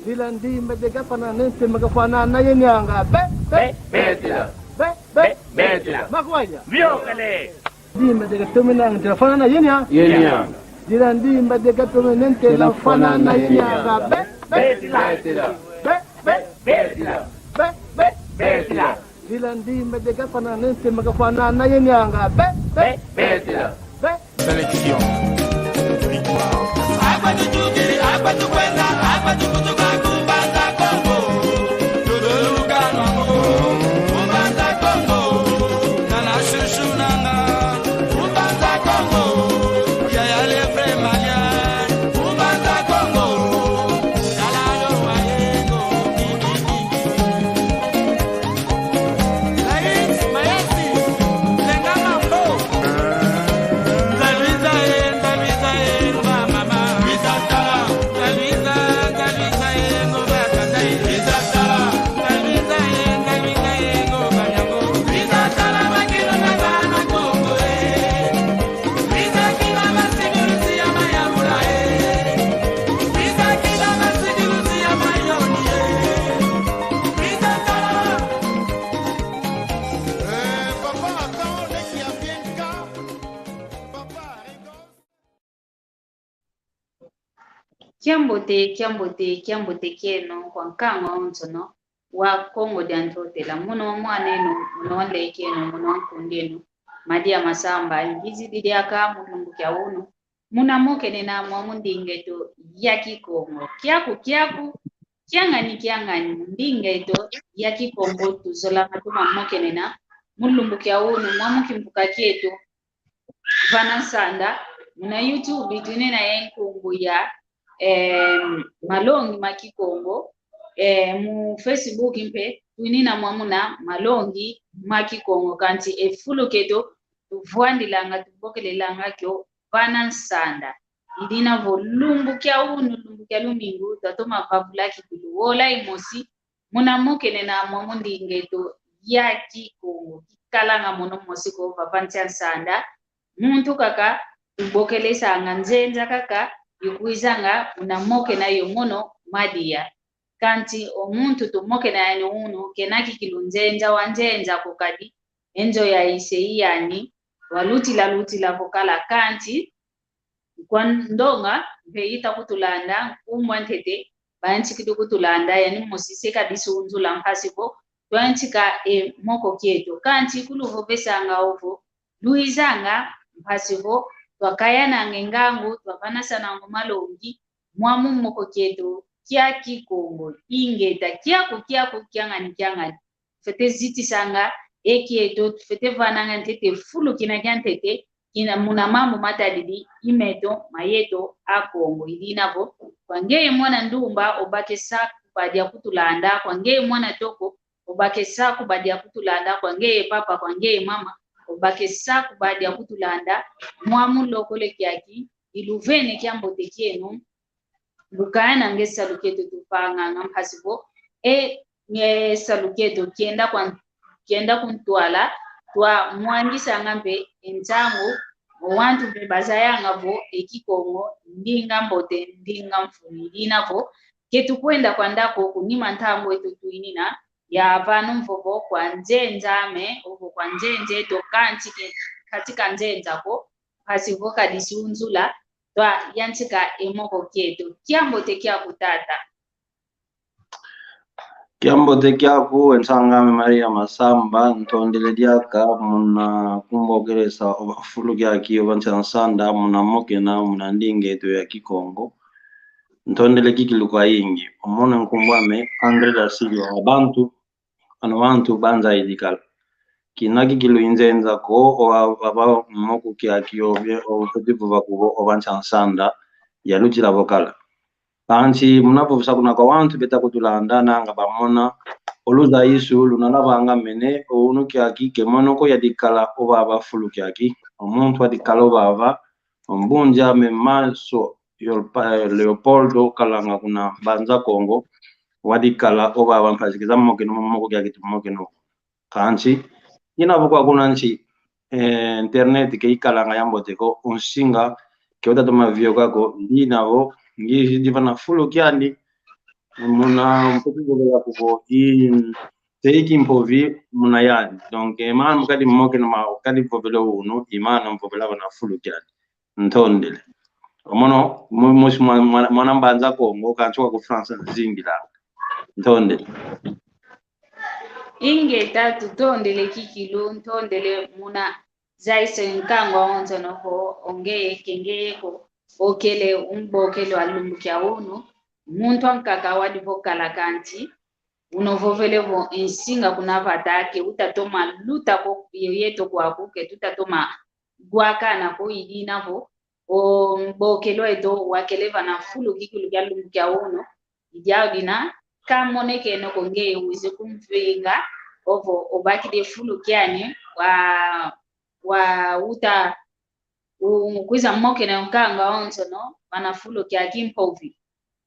Dilandi medega pananense magafanana yenyanga makwanya Viokale. di medega tuminang telefonana yenya dilandi medega tuminente la fanana yenyanga dilandi medega pananense magafanana yenyanga Kiambote keno kwa nkanga onzono wa Kongo diantotela muno mwaneno muno lekeno muno nkundeno madia masamba ngizi didiaka mulungu kya uno muna moke na mwamundingeto ya Kikongo kiaku kiangani ndingeto ya Kikongo tuzola matuma moke na mulungu kya uno mwamukimbuka kieto vana sanda muna YouTube tunena yenkungu ya malongi makikongo mu Facebook mpe tunina mwamuna malongi makikongo kanti efuluketo tuvwandilanga tubokelelanga kyo vana nsanda idina volumbu kya unu lumbu kya lumingu tatoma vavula kipulu wola imosi muna mokene na mwamundingeto ya Kikongo kikalanga mono mosi ko vavantia nsanda muntu kaka tubokelesanga nzenza kaka yukuizanga unamoke na yomono madia kanti omuntu tumoke na yani uno kenaki kilunzenza wanzenza kokadi enzo ya iseyani waluti la vokala kanti kwa ndonga veita kutulanda kumwantete banchi kitu kutulanda yani mosise kabisa unzula mpasipo twanchika moko kieto kanti kuluvo besanga ovo luizanga mpasipo twakayana ngengangu twavana sana ngomalongi mwamu moko kieto kia Kikongo ingeta kiako kiangani fete ziti sanga ekieto fete vananga ntete fulu kinagantete ina muna mambo matadidi imeto mayeto a Kongo idinavo kwangeye mwana ndumba obake saku badia kutulanda kwangeye mwana toko obake saku badia kutulanda kwangeye papa kwangeye mama obake saku badia kutulanda mwamu lokole kiaki iluvene kiambote kienu bukana ngesa luketo tupanga ngampasibo nge saluketo kienda kuntwala twa mwangisa ngambe entango wantu bebazayanga bo ekikongo ndinga mbote ndinga mfunilina bo ketukwenda kwandako kunima ntango eto tuinina ya vanu mvovo kwa nzenzame ovo kwa nzenze to kanchi katika nzenza ko pasivo kadisiunzula twa yanchika emoko kieto kiambote kia kutata Kiambote kyaku ensangame Maria Masamba ntondele diaka muna kumbogeresa obafulu gyaki obanchansanda muna mokena muna ndingeto ya Kikongo ntondele kikiluka yingi omona nkumbwame Andre da Silva abantu banza idikala kinaki kilu inzenza ko aba moko kyaki obye obutivu bakubo obanchansanda ya luchira vokala kanchi munapovusa kuna kwa wantu beta kutulanda nanga bamona oluza isu lunalabanga mene onu kyaki kemonoko yadikala obaba fulu kyaki omuntu adikala obaba ombunja memaso Leopoldo kalanga kuna banza Kongo wadikala obaba mpazikiza mokeno momoko kyaki tumokeno kanchi inavukwa kuna nchi internet ke ikalanga yamboteko unsinga kiota toma vio kako ndinavo ngi divana fulo kyandi muna mpokugobela kuko teiki mpovi muna yani donc imana mukadi mmoke na kadi vobelo uno imana mpobela bana fulo kyandi ntondele omono musi mwana mbanza Kongo kanchoka ku France zingila ntondele ingeta tutondele kikilu ntondele muna zaise nkango onzo noho ongeye kengeko okele umbokele walumbukia unu muntu ankaka wadi vokala kanti unovovele vo insinga kuna vatake utatoma luta ko yeto kwako ke tutatoma gwakana ko idina vo o mbokelo edo wakeleva na fulu kikilu galumbukia unu ijaudina kamone keno konge uize kumfinga ovo obaki de fulu kyane wa uta kwiza mmoke na nkanga onzo no bana fulu kya kimpovi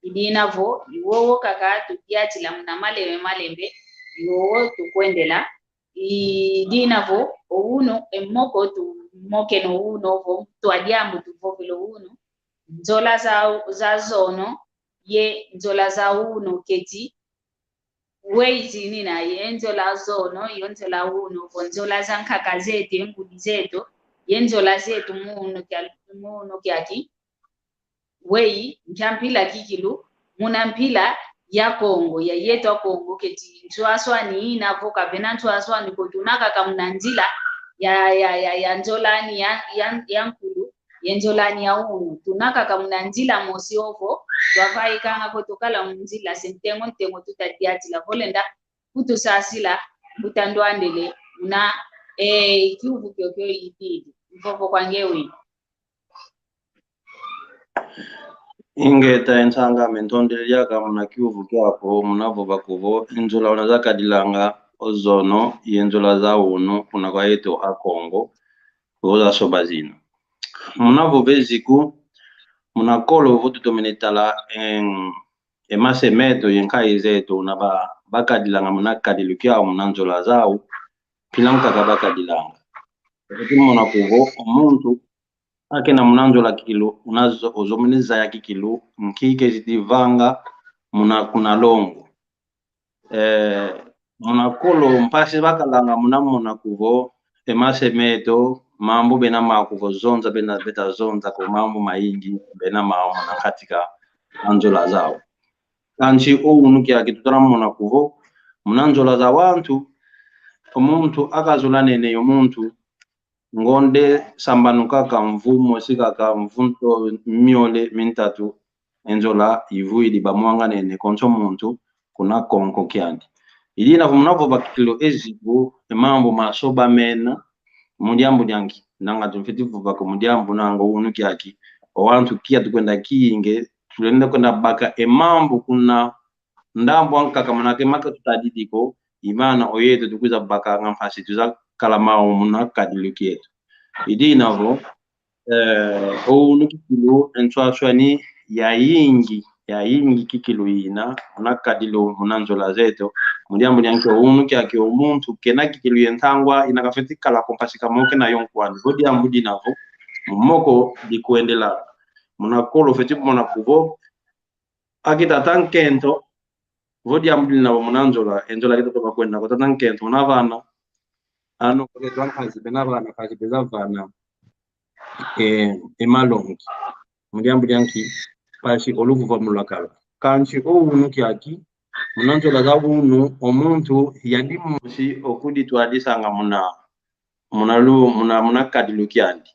idina vo iwowo kaka tukiatila muna malembe iwowo tukwendela idina vo ouno emmoko tu moke no uno vo twadiambu tuvovelo uno nzola za zono ye nzola za uno keti weizi nina ye nzola zono yo nzola uno nzola za nkaka zetu engudi zetu ye nzola zetu muno kyaki wei nchampila kikilu muna mpila ya Kongo ya yetu Kongo keti nchwaswa ni inavoka bena nchwaswa ni kotunaka kamunanzila ya nzolani ya nkulu yenzolani ya unu tunaka kamunanzila mosi ovo wafai kanga kotokala munzila sentengo tutadiatila volenda kutusasila utandwandele na kiuvu kyokyo yitidi mfoko kwangewe ingeta ensanga mentondele yaka muna kiuvu kyako munavo bakuvo inzola unazaka dilanga ozono yenzola za unu kuna kwa yetu a Kongo oza sobazina munavo beziku munakolo votu tomenetala emasemeto yenkai zetu na bakadilanga munakadilu kyao munanzola zao pilankaka bakadilanga eti munakuvo omuntu akena munanzola kikilu unazo ozomeneza ya kikilu nkike zitivanga kuna longo munakolo mpasi bakalanga munakuvo emasemeto mambo bena makuvo zonza bena beta zonza ko mambo maingi bena mambo na katika anzola zao kanchi ounuki akitutara munakuvo munanzola za wantu omuntu akazola nene yomuntu ngonde sambanuka ka mvumo sika ka mvunto miole mintatu enzola ivuidi bamwanga nene konso muntu kuna konko kyandi idina munavo bakilo ezibu mambo masoba mena mudiambu dyangi nanga tumfitivu bako mudiambu nango unuki aki owantu kia tukwenda kiinge tulenda kwenda baka emambo kuna ndambo ankaka manake maka tutadidiko imana oyeto tukuza baka ngamfasi tuza kalamao muna kadiluki yetu idina vo unuki kilo entwaswani ya yingi kikilu ina unakadilo munanzola zeto mudiambu dyangi unuki aki omuntu kena kikilu yentangwa inakafetika la kompasika moke na yonkwani mudiambu dinavo mumoko dikuendela munakolo fetipu munakuvo akita tankento vodiambu dinavo munanzola enzola kita toka kwenda kota tankento munavana ano kwa kazi benavana kazi bezavana emalongi mudiambu dyangi pasi oluvuva mulakala kanchi ounuki aki munanzola za unu omuntu yandi musi okudi twadisanga munakadilu kyandi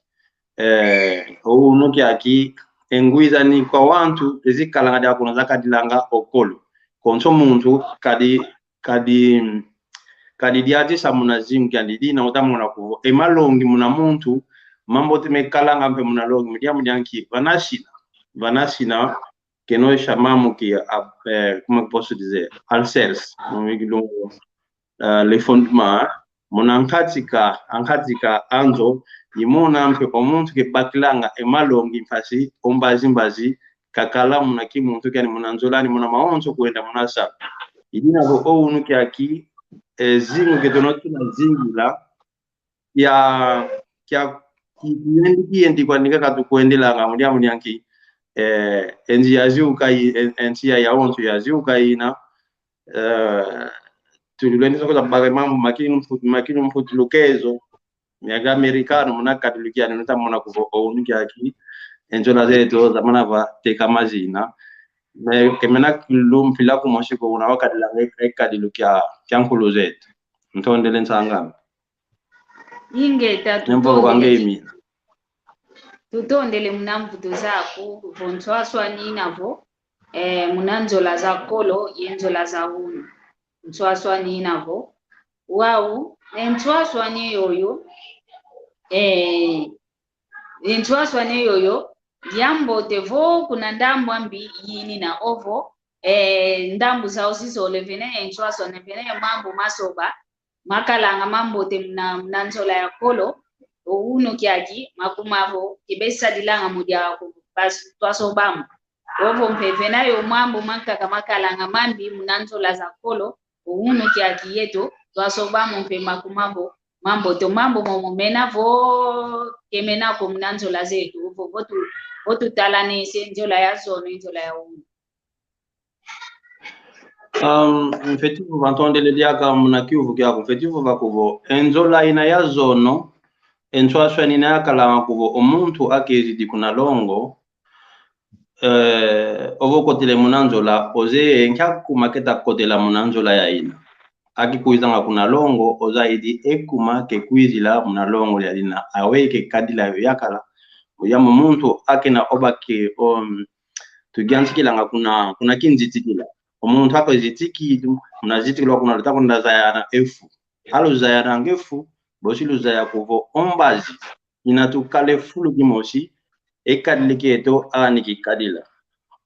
ounuki aki engwiza ni kwa wantu ezikalanga dia kuna zakadilanga okolo konso muntu kadi diatisa munazimu kyandi dina utamuna kuvo emalongi muna muntu mambo timekalanga mpe munalongi mudiamu dyanki vanasina keno shamamu ki comment posso dizer alcels les fondements munankatika anzo imuna mpe omuntu ke bakilanga emalongi mfasi ombazimbazi kakala munaki muntu kyani munanzolani muna maonzo kwenda munasa idina vo ounuki aki zingu ketonoti na zingila ya Kiendi kwa nika katukuendela ngamulia munyanki enzi yazuka enzi ya onto yazuka ina tululeni sokoza bagay mambo makini mfutulukezo miaga amerikano munakatulukia nita mona kuvo onuki aki enjola zeto zamana va teka mazina kemena kilum pila ku moshiko una wakadila ekadilukia kyankulu zetu ntondele nsanga ingeta tutondele munamvuto zako vontswaswa ninavo munanzola za kolo yenzola za unu ntswaswa ninavo wau ntswaswa ni yoyo ntswaswa ni yoyo yambo tevo kuna ndambu ambi yini na ovo ndambu zao zizole vene ntswaswa ne vene mambo masoba makalanga mambo te mnanzola ya kolo uno kiaji makumavo kibesa dilanga mudia bas twasobamu ovo mpeve nayo mambo makaka makalanga mambi mnanzola za kolo uno kiaji yeto twasobamu mpe makumavo mambo to mambo momena vo kemena ko mnanzola zetu ovo votu talane senjola ya zone njola ya uno effectivement vantondele diaka munakiuvu kyako effectivement vakuvo enzola ina ya zono enswaswa nina yakala kuvo omuntu akezidi kuna longo ovo kotele munanzola oze nkakuma keta kotela munanzola ya ina akikuizanga kuna longo ozaidi ekuma kekuizila munalongo ya ina aweke kadila yakala oyamu muntu akena obake tugiansikilanga kuna kinzitikila omuntu akozitikile munazitikilwa kuna lutako ndazayana efu halo zayana ngefu bosilu zaya kuvo ombazi inatukale fulu kimosi ekadiliketo aniki kadila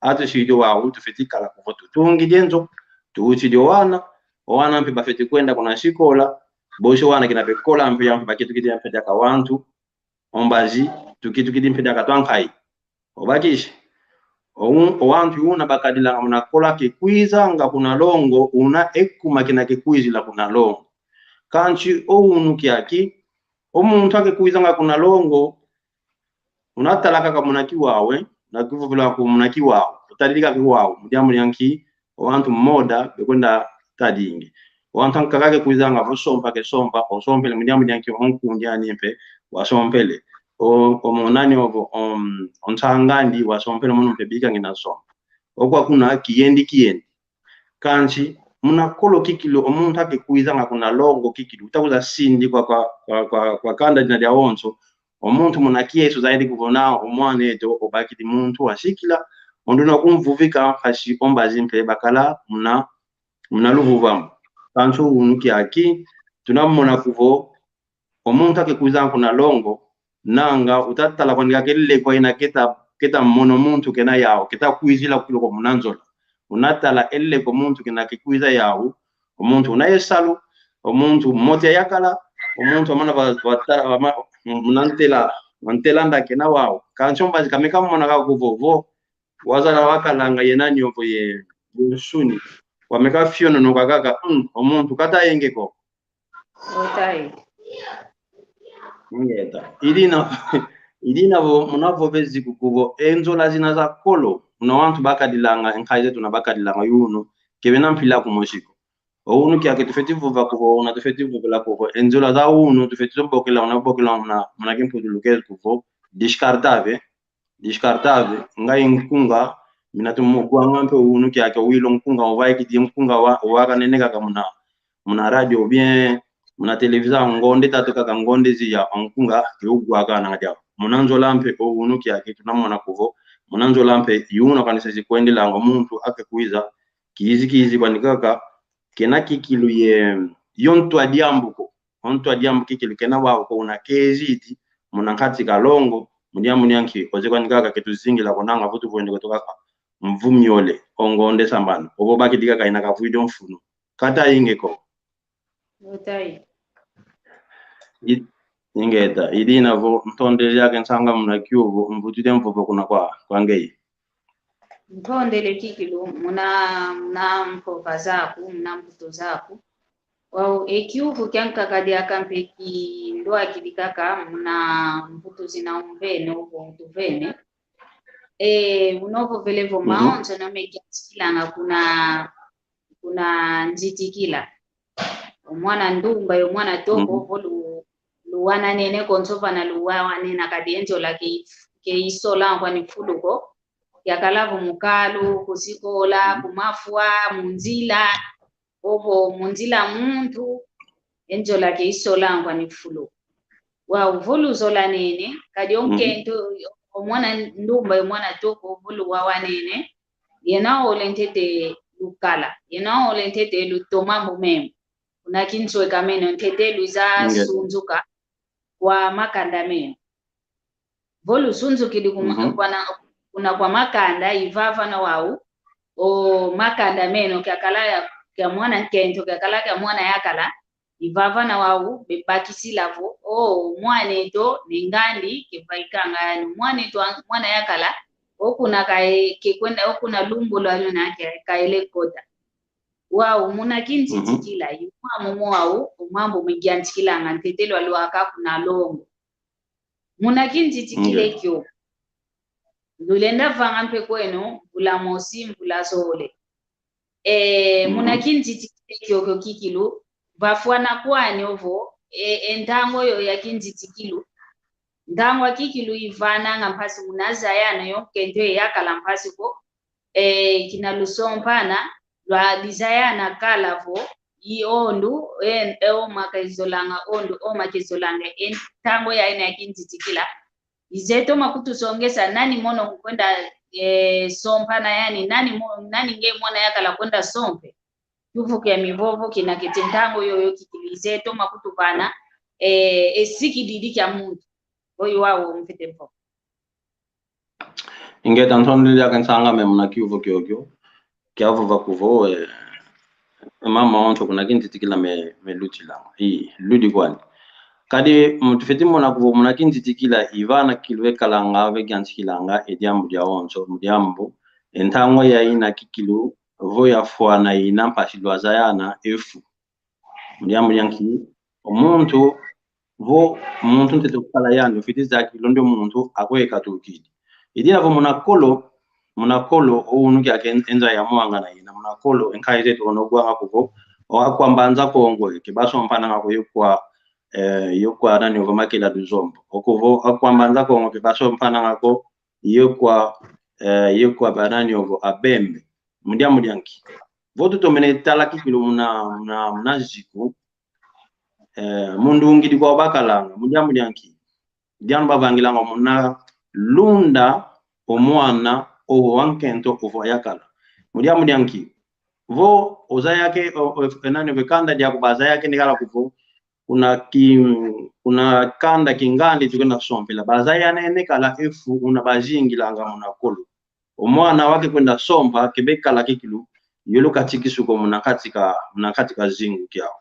atu sido wa tufitikala kuvo tutungi denzo tuuchidio wana mpe bafeti kwenda kuna shikola bosi wana kinape kola mpe yampe bakitu kidi mpe daka wantu ombazi tukitu kidi mpe daka twankai obakishi owantu una bakadila muna kola kekwiza nga kuna longo una ekuma kina kekwizi la kuna longo kanchi unu kiaki omuntu akekuiza nga kuna longo unatalaka ka munaki wawe na kuvula ku munaki wawe utadilika kiwawe mudiamu yanki owantu moda bekwenda tadingi owantu kakake kuiza nga vosompa ke sompa osompele mudiamu yanki onku ndiani mpe wasompele omonani ovo ontangandi wasompele munu mpe bika ngina sompa okwa kuna kiyendi kanchi muna kolo kikilo omuntu akekuiza nga kuna longo kikilo utakuza sindi kwa kanda dina dia onso omuntu muna kieso zaidi kuvona omwana eto obakidi muntu ashikila onduna kumvuvika hashi ombazi mpe bakala muna luvuvamu kancho unuki aki tunamona kuvo omuntu akekuiza kuna longo nanga utatala kwanika kelele kwa ina keta mono muntu kena yao kita kuizila kulo kwa munanzola unatala elle ko muntu kina kikuiza yawo omuntu unayesalu omuntu motia yakala omuntu amana munantela mantelanda kena wawo kanchomba zikameka mona ka kuvovo wazala wakalanga yenani ovo ye suni wameka fiono no kaka omuntu kata yengeko otai ngeta idina vo munavo bezi kukuvo enzola zina za kolo una wantu bakadilanga enkaize tuna bakadilanga yuno kebena mpila kumoshiko unu kia ke tufetivu vakuvo una tufetivu la kuvo enzola za unu tufetivu bokela una bokela una kimpo dulukezo kuvo discartave ngai nkunga minatumo kwa ngampe unu kia ke wilo nkunga ovai kiti nkunga waka neneka kama muna radio bien muna televisa ngonde tatu kaka ngonde ziya nkunga ke ugwa na ngaja munanzola mpe unu kia ke tunamona kuvo munanzola mpe yuna kanisa zikwendela ngo muntu akekuiza kizi kwanikaka kena kikilu ye yonto adiambuko onto adiambu kikilu kena wao ko una keziti munankati kalongo mundiamu nyanki ozekwanikaka ketuzingira konanga vutu vuende kutoka mvumyole ongonde sambana obo bakidika kaina kavuido mfuno kata ingeko otai ingeta idina vo ntondele yake nsanga munakiuvo mvutite mvovo kuna kwa ngei ntondele kikilo muna mpoka zaku muna mbuto zaku Wow, ekiuvu kyanka kadi akampe ki ndoa kidikaka mna mputu zina umbene uko mtuvene. Unovo velevo maonzo na mekiatikilanga kuna njitikila. Mwana ndumba yo mwana toko volu luwana nene konsopa na luwa nena kadi enjo la ke isola kwa ni fuluko. Yakalavu mukalu, kusikola, kumafua, munzila, obo munzila muntu, enjo la ke isola kwa ni fuluko. Wa volu zola nene, kadi onkento mwana ndumba yo mwana toko volu wawa nene, yena olentete lukala, yena olentete lutoma mumemu. Unakinchwe kameno ntete luza sunzuka kwa makanda meno. Volu sunzuki di kuna kwa makanda ivava na wau o makanda meno kya mwana nkento kya mwana yakala ivava na wau bebakisi lavo mwane to ningandi kivaikanga yani mwane to mwana yakala okuna kwenda okuna lumbo lwalo nake kaele kota wau muna kinti tikila yuma mumo wau mambo migyantikila ngantetelo alwaka kuna longo muna kinti tikile kyo lulenda vanga mpe kwenu vula mosi mvula sole muna kinti tikile kyo kikilu vafuana kwani ovo entango yo ya kinti tikilu ndangwa kikilu ivana ngampasi munazayana yo kende yakala mpasi ko kina lusompana lwa dizayana kalavo i ondu o makazolanga ondu o makazolanga entango ya ina kinti tikila izeto makutu songesa nani mono kwenda sompana yani nani nge mwana yakala kwenda sompe yuvuke mivovo kina ketentango yoyo kikilizeto makutu bana esiki didi kya muntu oyo wawo mfite mfo ingeta ntondile akansanga memna kiuvo kyokyo kyavo vakuvo mama onto kuna kinti tikila me lutila ludi kwani kadi mutufeti mona kuvo muna kinti tikila ivana kilwe kalanga ve gantikilanga ediambu dia onto mudiambu entango ya ina kikilu vo ya fuana ina mpashilwa zayana efu mudiambu yanki omuntu vo muntu ntete kala yando fitiza kilondo muntu akweka tukidi idina vo munakolo unu kya enza ya mwanga na ina munakolo enkaite to no gwa kuvo o akwambanza kongo kibaso mpana ngako yokwa nani ova makela duzombo okuvo akwambanza kongo kibaso mpana ngako yokwa banani ovo abembe mudiambu yanki votu to menetala kikilo muna ziku mundu ngidi kwa bakalanga mudiambu yanki dianu bavangilanga muna lunda omwana oho wankento ovo yakala mudiambu yanki vo ozayake enani vekanda dia kubaza yake nikala kuvo kuna kanda kingandi tukenda sompela bazaya nene kala efu una bajingilanga munakolo omwana wake kwenda sompa kebekala kikilu yolo katikisuko munakatika zingu kyao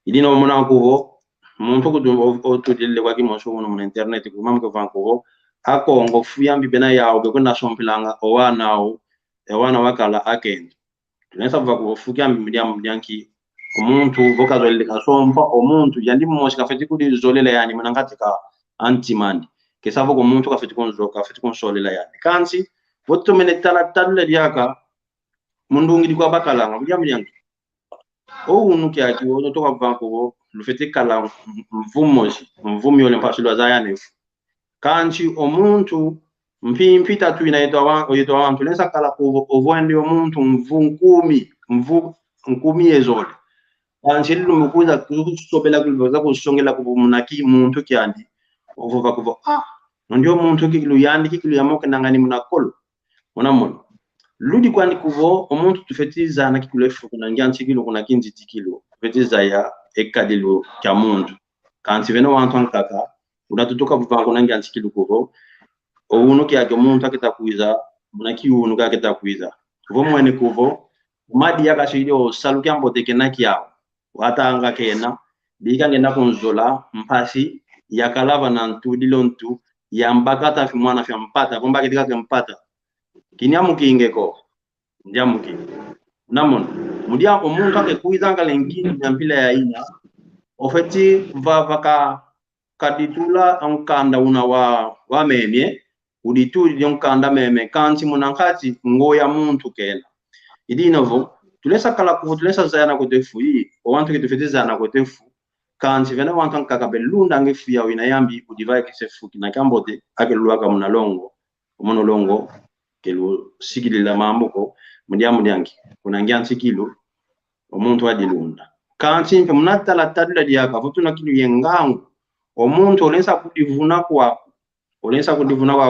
idino muna kuvo muntu kudu otudile kwa kimonso mu internet ku mamke vankuvo akongo fuyambi bena yao kwenda sompelanga owana wakala akendo tunesa vakuvo fuyambi mdiamki omuntu vokazolele kasompa omuntu yandi mmoshi kafeti kudi zolela yani munangatika antimandi kesavo ko muntu kafeti konsolela yani kansi voto menetala talle diaka mundu ngidi kwa bakalanga mdiambi yanki unu kyaki wono toka vanko lufeti kala mvumi ole mpashilwa zayane kanchi omuntu mpita tu inaitwa wantu nesa kala ko ovwende omuntu nkumi ezole kanchi lumukuza kusobela kulivoza kusongela kumunaki muntu kyandi ovova kuvo ndio muntu kikilu yandi kikilu yamoke nangani munakolo munamona ludi kwani kuvo omuntu tufetiza na kikilu efu kuna nganchi kilu kuna kinji tikilo fetiza ya ekadilo kya muntu kanchi veno wantu ankaka unatutoka buvango na nganchi kilu kuvo unu kyake muntu akitakuiza munaki unu kakitakuiza kuvo mwene kuvo madi yakashilio salukya mboteke nakiao watanga kena bika ngenda kunzola mpasi yakalava na ntudilontu yambakata fi mwana fi mpata bomba kitika ke mpata kinyamu kingeko ndiamu ki namon mudia omuntu akekuizanga lengine nyampila ya ina ofeti vaka kaditula onkanda una wa memye udituli yonkanda meme kanti munankati ngoya muntu kena idi novo tulesa kala ku tulesa zana ko defu yi o wantu ke tufete zana ko defu kanti vena wantu kaka belunda ngefu ya wina yambi udivai kisefu kina kambote akelwa muna longo monolongo kelo sigilila mambo ko mudiangi kuna ngianti kilo omuntu adilunda kanti mpe munatala tadula diaka votuna kinu yengangu omuntu olensa kudivuna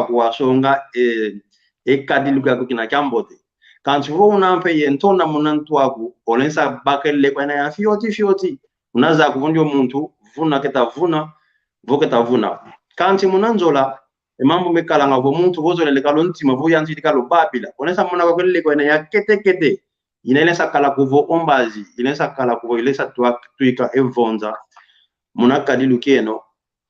kwa songa ekadiluka kukina kambote kanti vo unampe yentona munantu wako olensa bakelle kwa na ya fioti unaza kuvondi omuntu vuna ketavuna voketavuna kanti munanzola mambo mekalanga vo muntu vozola lekalo ntima vo yanzi likalo babila olensa muna kwa kwelle kwa na ya kete inelesa kala kuvo ombazi inelesa kala kuvo ilesa tuika evonza munakadilu keno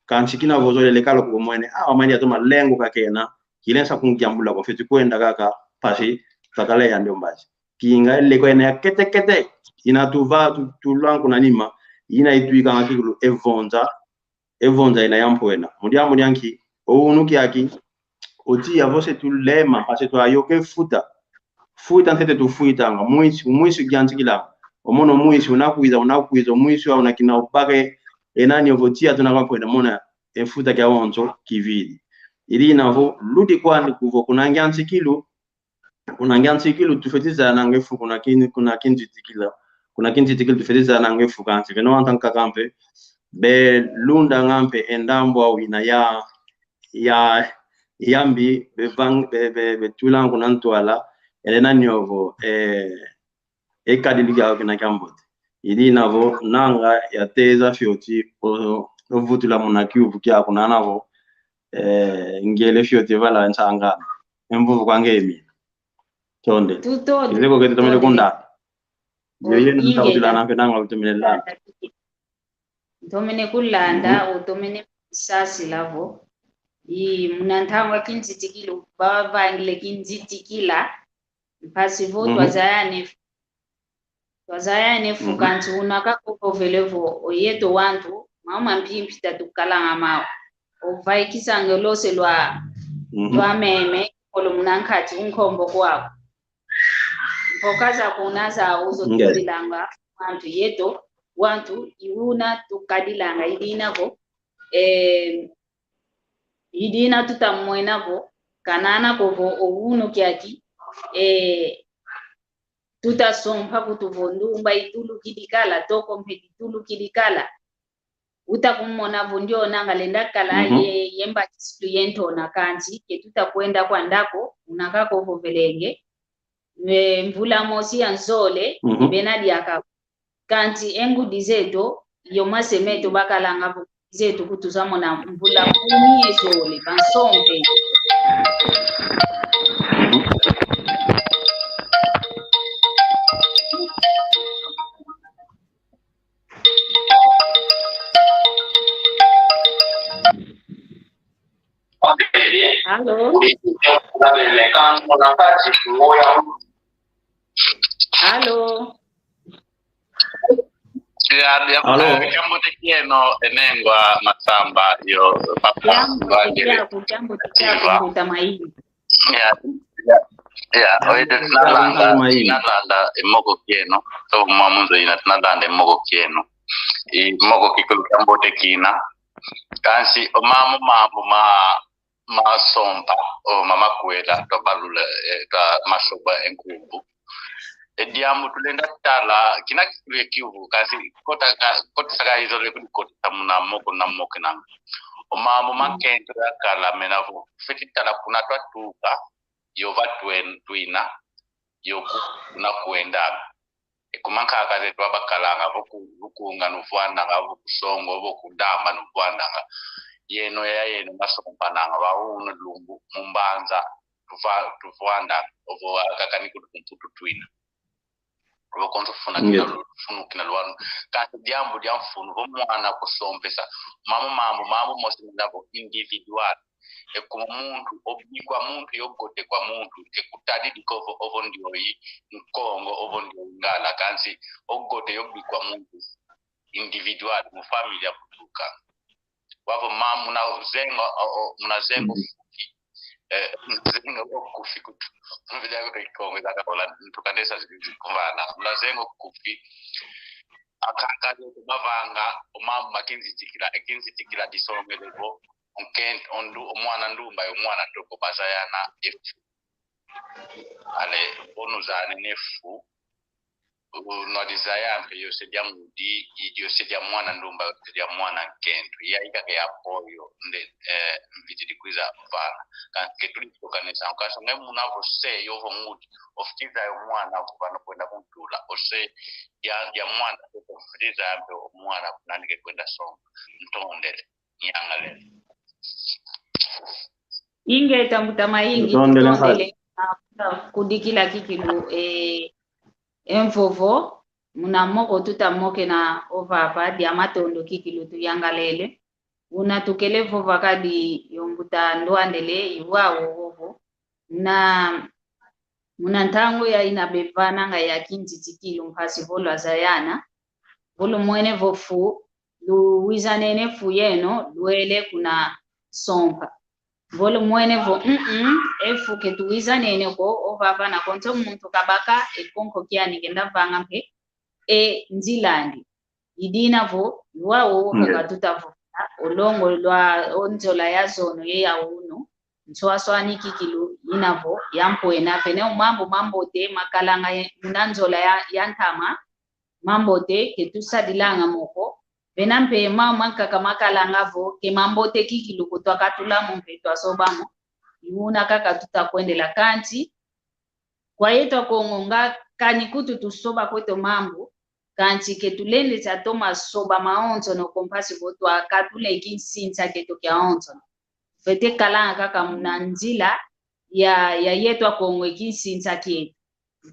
kanti kina vozola lekalo kuvo mwene amani atoma lengo kakena kilensa kungiambula kwa fetu kwenda kaka pasi takale ya ombazi kinga ile kwa na kete inatuva tulangu na nima ina ituika ngakulu evonza ina yampoena mudianki ounuki aki oti avose tulema pasi to ayoke fuita ntete tufuitanga mwisi gyantikila omono mwisi unakuiza mwisi wa unakina upake enani ovotia tunakampoena mona enfuta kya onzo kivili ili navo ludi kwani kuvo kuna ngyantikilo tufetiza nangefu kuna kinji tikila tufetiza nangefu kanti veno wantanka kampe be lunda ngampe endambo au ina ya yambi be tulangu nantwala elena nyovo ekadiliga kina kambote ili navo nanga ya teza fioti ovutula munakiuvu kya kuna navo ngele fioti vala nsanga emvuvu kwangemi tonde izeko kete tomele kunda yeye ntawutula nampe nanga utomele la tomene kulanda utomene sasi lavo munantangwa kinzitikilo bavangile kinzitikila pasi vo twazayane fukanti unakakovelevo oyeto wantu mama mpimpita tukalanga mao ovai kisange lose lwa meme olo munankati unkombo kwako mpokaza kunaza uzo tulilanga wantu yeto wantu iuna tukadilanga idina tutamwenako kanana kovo ouno kyaki tutasompa kutuvondumba itulu kidikala toko mpedi tulu kidikala utakumona vondio nangalenda kala yemba kisitu yentona kanti ke tutakwenda kwa ndako unakako vovelenge mvula mosi anzole benadi aka kanti engudi zeto yomasemeto bakalanga zetu kutuzamo na mvula kumi ezole bansompe Halo. Halo. Ya kambo tekieno enengwa masamba yo papa Jambo tichako utamaidi. Oide nalanda emogo kieno so mamunzo nalanda emogo kieno emogo kikulu kambo tekina kansi omamu ma sompa o mama kwela to balula ta masoba enkubu ediamu tulenda tala kina kile kivu kasi kota saka hizo le kota muna moko na moko na o mamu makento kala menavo fititala kuna twatuka yo vatwena yo na kuenda kumanka akaze twabakalanga bukunga nufwana ngabo kusongo bokudamba nufwana yeno yayeno masompananga bauna lumbu mumbanza tufwanda ovo akakani kutumputu twina okonzo funa kina lwanu kanti jambo lyamfunu bomwana kusompesa mambo mosi ndabo individual kuma muntu obikwa muntu yogote kwa muntu ekutadidi kovo ovo ndio yi nkongo ovo ndio ngala kansi ogote yobikwa muntu individual mu familia kutuka wavo mamu na zengo munazengo zengo kufi kutu vile yako ikongo zaka kola ntukandesa zikumana munazengo kufi akakale bavanga omamu makinzi tikila disongelebo ondu omwana ndumba omwana toko bazayana efu ale onuzane nefu no desire yo sedia mudi yo sedia mwana ndumba sedia mwana kento yaika ke apoyo nde vitidi kuiza fana kan ketuli tokanesa okaso ngai munavo se yo vo mudi ofitiza yo mwana vana kwenda kuntula ose ya mwana ofitiza ambe mwana kunanike kwenda songa ntondele nyangale inge tambuta maingi tondele kudikila kikilu envovo muna moko tutamoke na ovapa dia matondo kikilu tuyangalele una tukele vova kadi yombuta ndwandele iwawo ovo na muna ntango ya inabevana nga ya kinti tikilu mpasi volo azayana volo mwene vofu luwizanene fuyeno luele kuna sompa volo mwene vo efu ketuwizanene ko ovava na konto muntu kabaka ekonko kiani kenda vanga mpe nzilandi idina vo wawo kakatutavo olongo lwa onzola ya zono ye ya uno nswaswani kikilu inavo yampoena pene mambo te makalanga munanzola ya ntama mambo te ketusadilanga moko benampe mama kaka makalanga vo ke mambo te kikilu kutwakatula mumpe twasobamo yuna kaka tutakwendela kanti kwa yetu kongonga kanikutu tusoba kweto mambo kanti ketulende cha toma soba maonzo no kompasi votwa katule kinsinza keto kya onzo fete kalanga kaka mnanzila ya yetu kongo kinsinza keto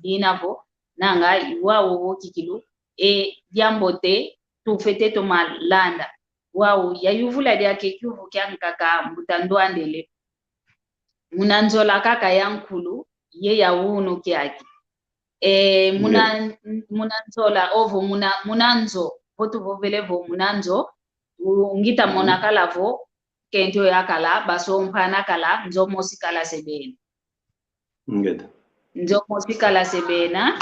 inavo nanga iwawo kikilu jambo te tufete to malanda wawu yayuvula dia kekyuvu kyankaka mbutandwandele munanzola kaka yankulu ye yawunu kyaki munanzola ovo munanzo votu vovelevo munanzo ngita monakala vo kento yakala basompana kala nzomosikala sebena ngeta nzomosikala sebena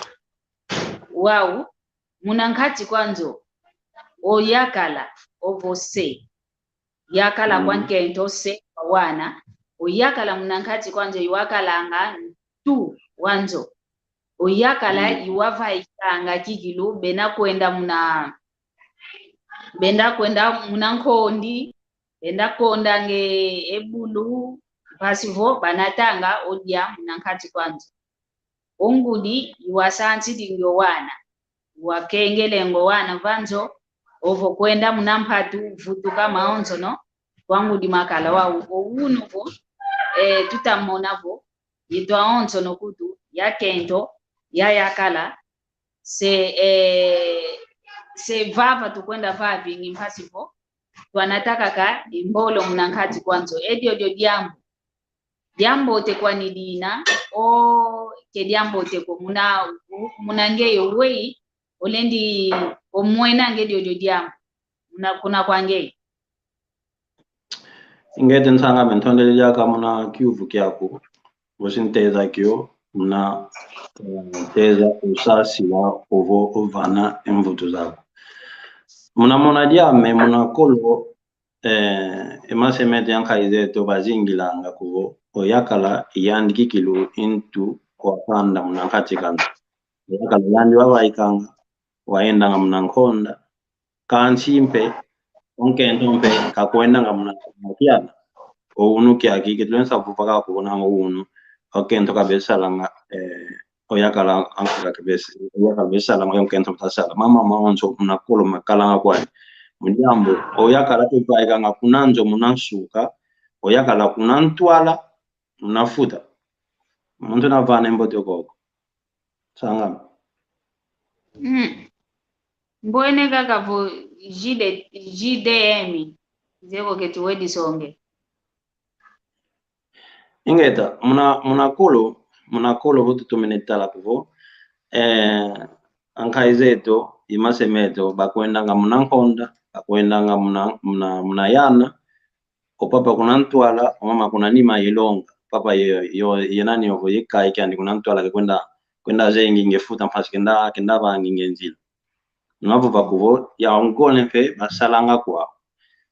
wawu munankati kwanzo oyakala ovose yakala kwankento se wana oyakala munankati kwanzo iwakalanga tu wanzo oyakala iwava ikanga kikilu bena kwenda munankondi benda konda nge ebulu pasivo banatanga odia munankati kwanzo ongudi iwasanti dingo wana wakengele ngo wana vanzo ovo kwenda munampatu vutuka maonzo no wangu di makala wa owunu vo tutamona vo yitwa onzo no kutu ya kento ya yakala se vava tukwenda vavi ngimpasi vo twanataka ka imbolo munankati kwanzo edio diambo te kwa nidina o ke diambo te ko munangeyo wei olendi omwena ngedio diambo kuna kwange ingete nsanga mentondele jaka muna kyuvu kyako wasinteza kyo muna teza usasi wa ovo ovana emvuto zako muna mona diame muna kolo emasemete yankaize to bazingilanga kuvo oyakala yandiki kilu into kwa kanda muna katikanda oyakala yandi wawaikanga waenda nga mnankonda kanchimpe onkentompe kakwenda nga mnakiana owunu kyaki kitlensa kuvaka kubona owunu okento kabesala nga oyakala ankala kabesi oyakala besala nga onkento tasala mama maonzo mnakolo makala kwani mujambo oyakala tupaika nga kunanzo munansuka oyakala kunantwala munafuta muntu navana mbote koko sanga mbone kaka vo JDM zeko ketuwedi songe ingeta muna kolo votu tumenetala kuvo ankaizeto imasemeto bakwenda nga munankonda bakwenda nga muna yana opapa kunantwala mama kuna nima ilonga papa yenani yovo yekai kandi kunantwala kwenda zengi ngefuta mpasi kenda bangi ngenzila ngavo vakuvo ya ongole mpe basalanga kwa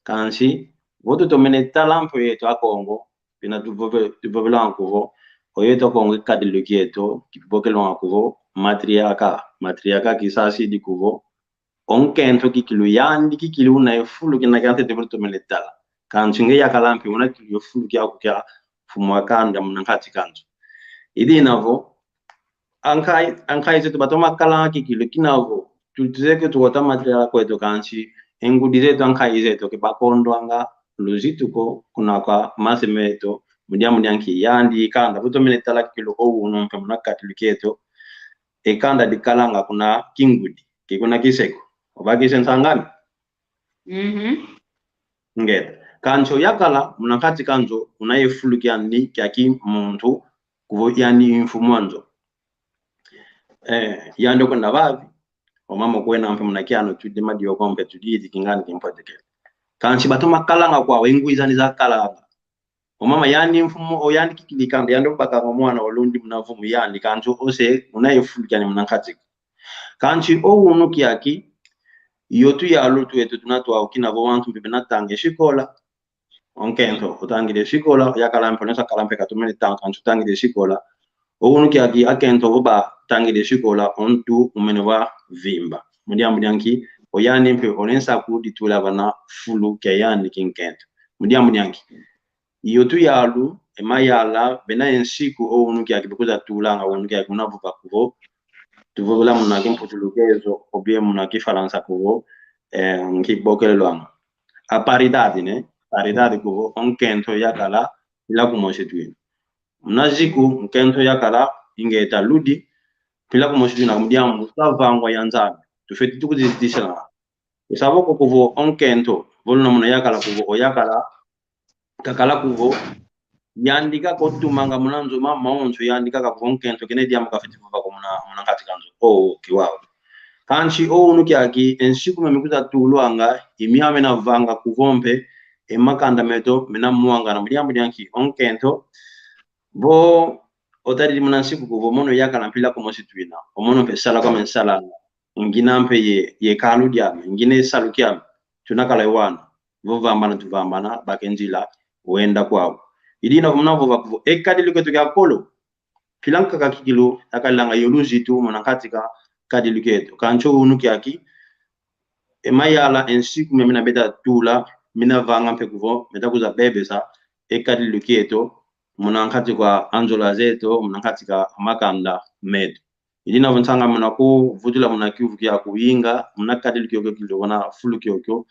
kansi votu tumenetala mpe yeto akongo pina tuvovela kuvo oyeto kongo kadilukieto kipokelo kuvo matriaka kisasi di kuvo onkento kikilu yandi kikilu na fulu kina kante development meletala kanchi nge yakalampi una kilu fulu kya kya fumwakanda mnankati kancho idi navo ankai zetu batoma kala kikilu kinavo tutuzeke tuwata materiala kweto kanchi engudire to ankai zetu ke bakondo anga luzituko kuna kwa masemeto munyanki yandi kanda buto meletala kikilu owu no kamna katiliketo ekanda dikalanga kuna kingudi kikuna kiseko obagi sensangani ngeta kancho yakala munakati kanzo unayefuluki andi kyaki muntu kuvo yani infumwanzo yando kwenda bavi omama kwena mpe munakiano tudde madio kompe tudidi kingani kimpotekele kanchi batoma kalanga kwa wenguizani za kalanga omama yani mfumo oyandi kikilikanda yando baka mwana olundi munavumu yani kancho ose unayefuluki yani munakati kanchi owunu kyaki yotu ya lutu etu tunatwa ukina vo wantu mpe natange shikola onkento utangire shikola yakala mponesa kalampe katumene kancho tangire shikola owunu kyaki akento oba tangire shikola ontu umenwa vimba mudiamudyanki oyani mpe onensa kudi tula bana fulu kyayani kinkento mudiamudyanki yotu yalu emayala bena ensiku owunu kyaki bikuza tulanga owunu kyaki unavuka kuvo tuvola munaki mputulukezo obie munaki faransa kuvo nkibokelelwanga aparidade ne paridade kuvo onkento yakala ila kumoshetwini mnaziku nkento yakala ingeta ludi pila kumoshetwina mudiamu savangwa yanzana tufeti tukuzidisha isaboko kuvo onkento voluna muna yakala kuvo oyakala kakala kuvo yandika kotumanga munanzo maonzo yandika ka onkento kenediamu kafeti kuva ko muna ngati kanzo kiwawo kanchi owunu kyaki ensiku memikuza tulwanga imihame na vanga kuvompe emakanda meto mena muanga na mudiamu dyanki onkento bo otari munansiku kuvo mono yakala mpila komositwina omono pe sala kwa mensala ngina mpe ye kalu diame ngine salu kyame tunakala iwana vo vambana tuvambana bakenjila wenda kwao idina kumnavo bakuvo ekadili kwetu kya kolo pilanka kakikilu akalanga yoluzi tu monakatika kadiluketo kancho unu kyaki emayala ensiku memina beta tula mina vanga mpe kuvo meta kuza bebesa ekadiluketo munankati kwa anzola zeto munankati ka makanda meto idina vonsanga munaku vutula munakivu kya kuinga munakadiluketo kilo wana fulu kyokyo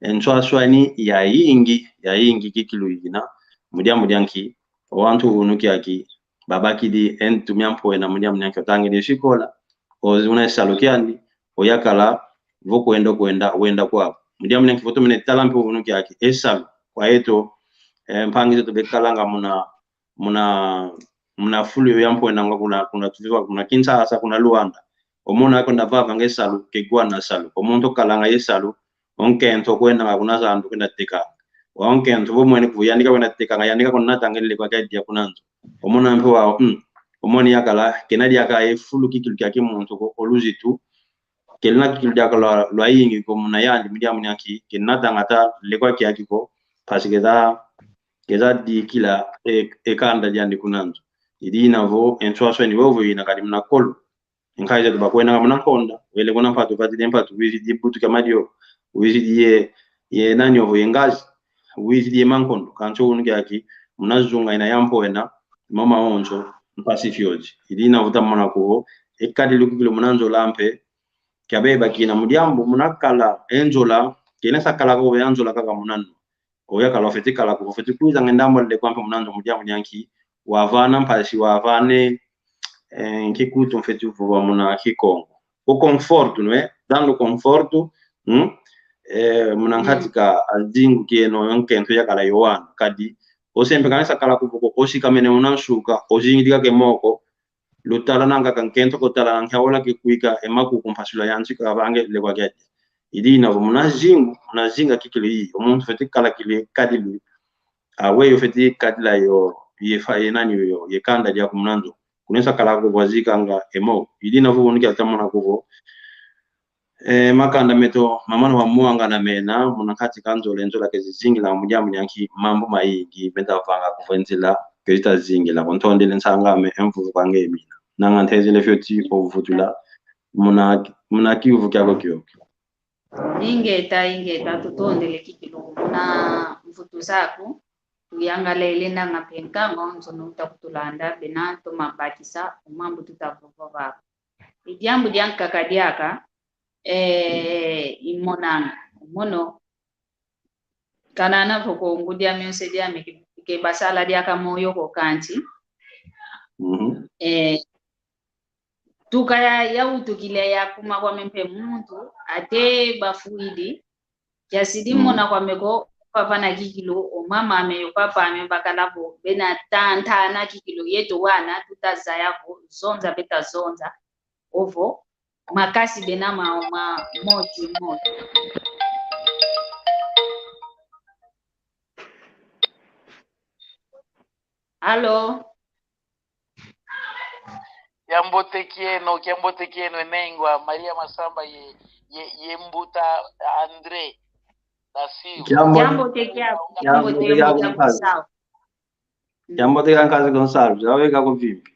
enswa swani ya yingi kikilu yina mudyanki wantu unu kyaki babakidi entumyampo na mudyanki otangire shikola ozuna salukiandi oyakala vokwenda wenda kwa mudyanki foto mine talampe unu kyaki esalu kwa eto mpangizo tobekalanga muna fulu yampo na kuna tuviwa kuna Kinshasa kuna Luanda omona akonda vava ngesalu kegwana salu omuntu kalanga yesalu onkento kwenda kuna zandu kwenda tika onkento bomwene kuyandika kwenda tika yandika kuna tangele kwa gadi ya kunanzo omona mpe wa omoni yakala kenadi yaka fulu kikilu kyaki muntu ko oluzi tu kelina kikilu yakala lwayingi ko muna yandi mudiamu nyaki kenata ngata lekwa kyaki ko pasikeza di kila ekanda yandi kunanzo idina vo entwaso ni vovo ina kadi mna kolo nkaiza tubakwena mna konda wele kona mpatu patile mpatu wizi dibutu kamadio wizi ye nanyo vo yengazi wizi di mankondo kancho unu kyaki mnazunga ina yampo ena mama onzo mpasifioji idina vuta mwana kuvo ekadi lukikilo munanzo lampe kyabeba kina mudiambo munakala enzola kena sakala ko enzola kaka munano oyakala fetikala ko fetikuiza ngendambo le kwampa munanzo mudiambo nyanki wavana mpasi wavane nkikutu mfetu vuwa muna kikongo ko comfort no dando comfort munankatika aldingu kieno yonkento yakala yowana kadi o sempre kanisa kala kuko o sikamene unanshuka o jingidiga ke moko lutala nanga kan kento ko tala nanga wala ke kuika e maku kumpasula yanchi ka bange le kwagete idina munazinga kikile yi umuntu feti kala kile kadilu awe yo feti kadila yo ye fa nani yo ye kanda dia kumnando kunesa kala ko wazika nga emo idina vuko nikia tamona kuko makanda meto mamano wa muanga na mena munakati kanzo lenzo la kezizingi la mujamu nyanki mambo maigi beta vanga kuvenzela keta zingi la kontonde lensanga me emvuvu kwange mina nanga ntezile fyoti ovutula muna kivu kyako kyo ingeta tutondele kikilo na mvutu zako tuyangalele ndanga penkango nzono utakutulanda bena to mabakisa mambo tutavova vako idyambu dyankakadiaka mono kanana poko ngudia myonse dia ke basala dia kamoyo ko kanti tukaya ya utukile ya kuma kwa mempe muntu ate bafuidi jasidi mona kwa meko papa na kikilo o mama ame papa ame bakalabo bena tanta na kikilo yeto wana tutazaya zonza beta zonza ovo makasi bena moti Allo Kiambote kieno nengwa Maria Masamba ye mbuta Andre da Silva Kiambote kankazi Gonçalves aweka ko vipi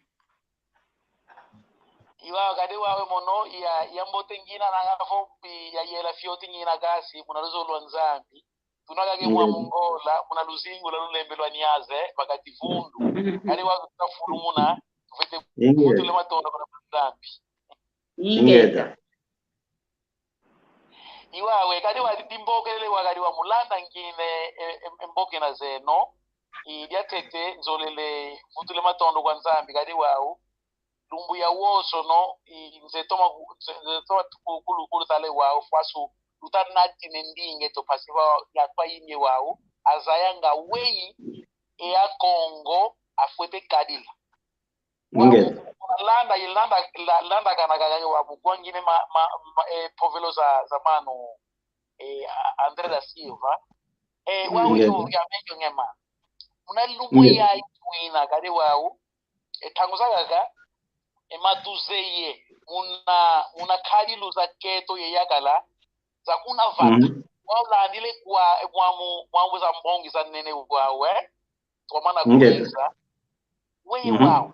iwa kadi wawe mono ya mbote ngina na ngafo ya yela fioti ngina kasi munaruzo lwanzambi tunakake mwa Mongola muna luzingu la lulembe lwa niaze bakati vundu kadi wawe kutafulumuna tufete vutu le matondo kwa nzambi ingeta iwawe kadi wa dimbokelele wakadi wa mulanda ngine mboke na zeno idia tete nzolele vutu le matondo kwa nzambi kadi wawu lumbu ya woso no nzetoma kulu tale wawu fasu lutanati nendinge to pasiwa ya kwa inye wawu azayanga wei ya Kongo afwete kadila landa kana wa mugwangine povelo za mano Andre da Silva wawu yo ya menyo ngema muna lumbu ya ituina kade wawu tangu zagaga matuzeye una kadilu za keto ye yakala za kuna vata wala andile kwa mwamu za mbongi za nene wawe kwa maana kuiza wewe wao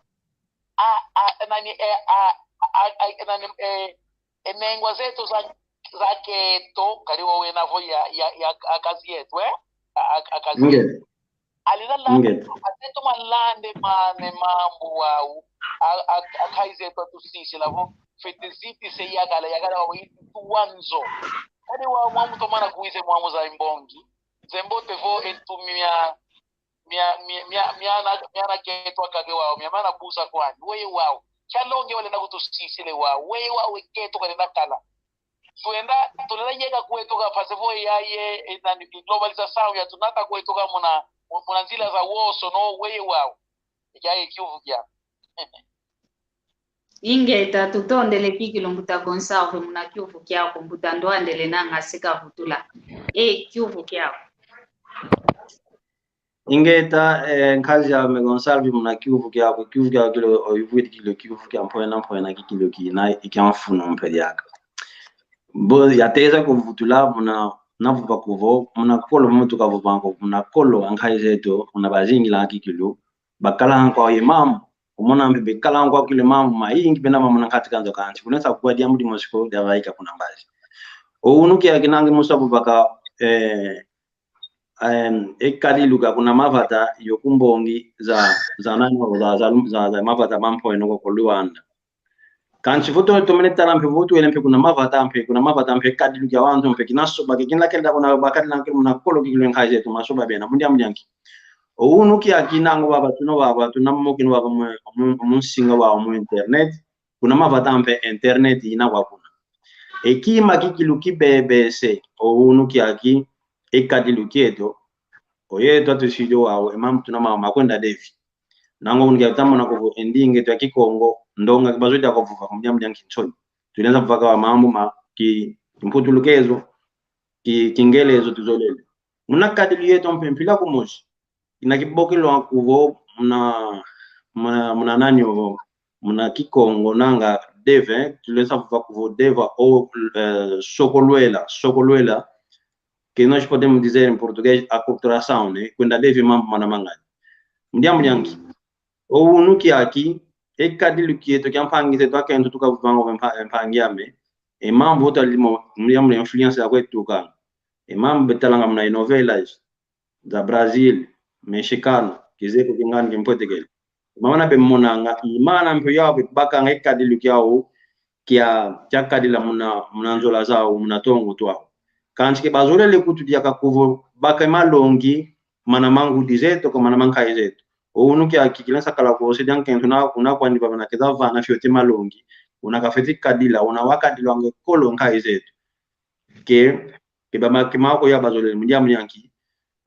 enengwa zetu za keto kali wewe navo ya kazi yetu akazi yetu alilala ateto malande mane mambo wao akaize to tusisi lavo feteziti se yagala wa tuwanzo kadi wa mwamu to mana kuize mwamu za imbongi zembote vo entumia miana keto akage wao miana busa kwani wewe wao chalonge wale nakutusisi le wao wewe wao keto kale nakala tuenda tulela yega kuetoka pasevo yaye na globalization ya tunata kuetoka muna nzila za woso no wewe wao yaye Kivu kya ingeta tutondele kikilo mbuta Gonçalves muna Kivu kyako mbuta ndwandele nanga sika vutula Kivu kyako ingeta nkazi ya Gonçalves muna Kivu kyako kilo oivuiti kilo Kivu kya mpona kikilo kina ikyamfuna mpediaka bo yateza kuvutula muna navupa kuvo muna kolo mutu kavupango muna kolo ankaizeto muna bazingila kikilo bakala kwa imam umona mbibe kala kwa kile mambo maingi bena mama nakati kanzo kanchi kunesa kwa dia mudi mosiko dia baika kuna mbazi unuki akinange musabu baka ekadiluka kuna mavata yokumbongi za nani za mavata mampo enoko koluanda kanchi foto to menetala mpe votu elempe kuna mavata mpe kadiluka wanzo mpe kinaso baka kinla kenda kuna bakati nanke muna kolo kilo nkaje to masoba bena mundianki unuki akinango baba tunammoki no baba munsinga wa mu internet kuna mavata mpe internet ina kwa kuna ekima kikiluki BBC unuki aki ekadiluketo oye to studio wawo imam tunama makwenda devi nango unge tamo na ko endinge to kikongo ndonga kibazo ya kuvuka kumjia mjanki choi tulianza kuvaka wa mambo ma ki mputulukezo ki kingelezo tuzolele muna kadili yeto mpempila kumoshi ina kibokelo kuvo muna nani ovo muna kikongo nanga deve tulianza kuvaka kuvo deva o sokolwela que nós podemos dizer em português a culturação, né? Quando a deve mambo manamanga mdiamulyangi o nuki aqui e kadili que to kan pangi to kan to ka vango pangiame e mambo to limo mdiamul influência ko tuka e mambo betalanga mna novelas da Brasil mexicano kizeko kingani em português mamana be monanga imana mpe yawo baka ngai kadili kyao kia chakadila muna nzola zao muna tongo twao kanske bazole le kutu dia kakuvo baka malongi manamangu dizeto ko manamanga izeto o unuki akikilansa kala ko sedan kento na kuna kwani baba na keza vana fyote malongi unakafeti kadila unawakadila wange kolo nka izeto ke baba kimako ya bazole mnyanki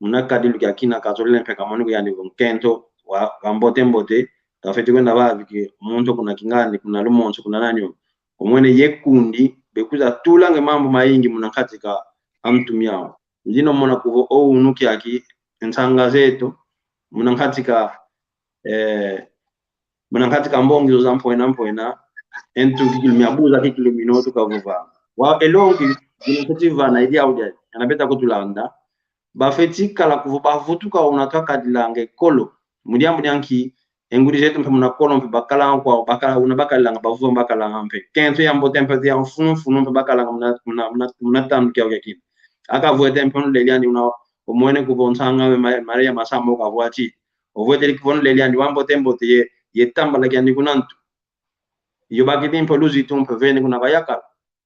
munakadilu ya kina kazole mpeka manu ya ndivyo kento wa mbote kafeti kwenda bavi ke muntu kuna kingani kuna lumonso kuna nanyo omwene yekundi bekuza tulange mambo maingi munakatika amtumiao ndino mona kuvo o unuki aki nsanga zetu munakatika mbongi za mpoena entu kilimiabuza kiluminoto kavuva wa elongi inakutiva na idea audia anabeta kutulanda bafeti kala kuvuba vutuka unataka dilange kolo mudyanki enguri zetu mpe muna kolo mpe bakala kwa bakala unabakalanga bavuva bakalanga mpe kento ya mbote mpe ya mfunu mpe bakalanga muna tandu kia yakini aka vuete mpe leliani una omwene kubonsanga Maria Masamo ka vuati ovete likivon leliani wambote mbote yetamba la kiani kunantu iyo bakiti mpe luzi tu mpe vene kuna bayaka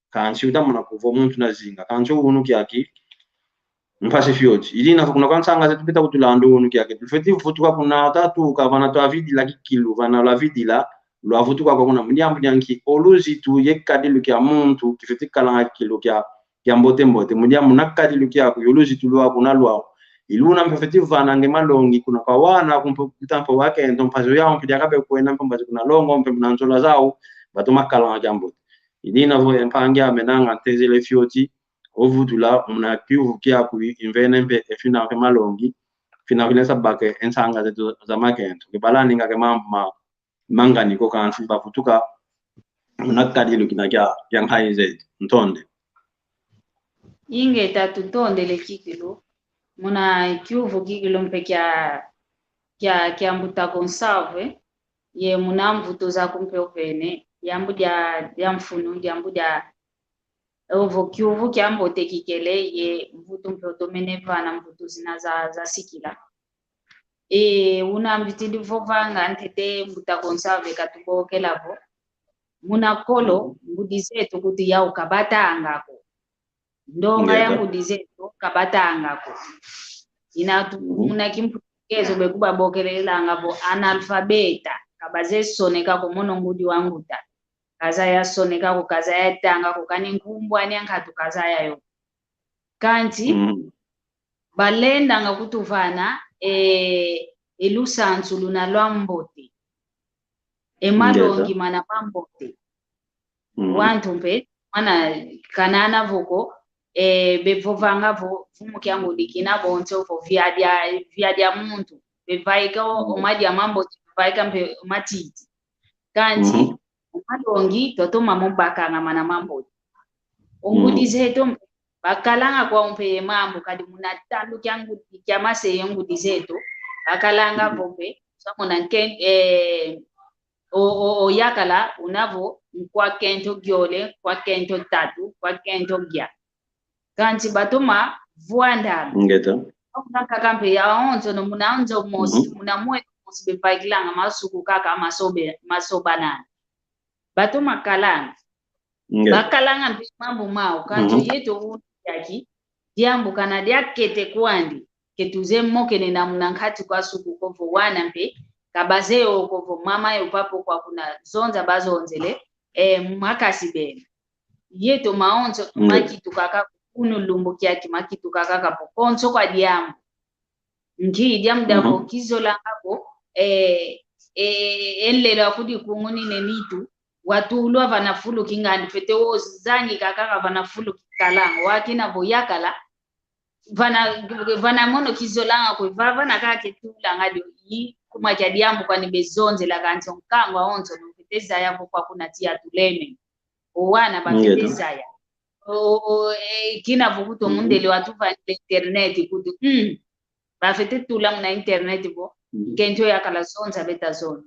kansi utamuna kuvo muntu nazinga kanso unuki aki mpase fioti ili na kuna kwansanga zetu pita kutulando unuki yake tufeti futuka kuna tatu ka vana to avidi la kikilu vana la vidila lo avutuka kwa kuna mnyambu nyanki oluzi tu yekadilu kya muntu kifeti kala kilu kya mbote mnyambu nakadilu kya ku yoluzi tu lo kuna lo iluna mpefeti vana ngemalongi kuna kwa wana kumputampo wake ndo mpazo yao mpija kabe kuena mpambazo kuna longo mpemna nzola zao batoma kala jambo ili na vo empangia amenanga tezele fioti ovutula muna kivu kia ku invene mpe efina ke malongi fina vinesa bake ensanga zetu za makento ke balani ngake mamma mangani ko kansi bafutuka muna kadilo kinakya yang haize ntonde inge tatu tonde le kikilo muna kivu kikilo mpe kya mbuta conserve ye muna mvuto za kumpe ovene yambu ya mfunu yambu ya ovo kiuvu kiambo tekikele ye mvuto mpe domene vana mvuto zina za sikila una mbitindi vovanga ntete mbuta conserve katuboke lavo muna kolo mbudizeto kuti ya ukabata angako ndonga ya mbudizeto kabata angako muna kimpukezo bekuba bokelela ngabo analfabeta kabaze soneka ko mono ngudi wanguta kaza ya soneka ko kaza ya tanga ko kani ngumbwa ani ankatu kaza yayo kanti balenda ngakutuvana elusanzu luna lwambote emalongi mana pambote wantu mpe mana kanana voko bevovanga vumukyangu dikina bonse ovo vyadia muntu bevaika omadia mambote bevaika mpe matiti kanti omalongi totoma mubakanga mana mambote ongudizeto bakalanga kwa mpe mambo kadi munatandu kyangu kyamase yengudizeto bakalanga vombe samona nken o yakala unavo kwa kento gyole kwa kento tatu kwa kento gya kanti batoma vuanda ngeta okaka kampe ya onzo no munaonzo mosi munamwe mosi bevaikilanga masuku kaka masobana batoma kalanga bakalanga mpe mambo mao kanti yeto yaki diambo kana diakete kwandi ketuze mokene na munankati kwa suku kovo wana mpe kabazeo kovo mama yo papo kwa kuna zonza bazonzele makasi bene yeto maonzo makitu kaka kuno lumbu kiaki makitu kaka kapo konso kwa diambo ngi diam dabo kizola ngako enlela akudi kunguni nemitu watu ulwa vanafulu kingandi fete wo zangi kakaka vanafulu kalanga wakina boyakala vana mono kizolanga ko vana kake tulanga dio yi kuma jadiambu kwani bezonze la kanzo nkangwa onzo noketeza yako kwa kuna tia tuleme owana baketeza ya kina vukuto mundele watu va internet kudu bafete tulang na internet bo kento yakala zonza beta zone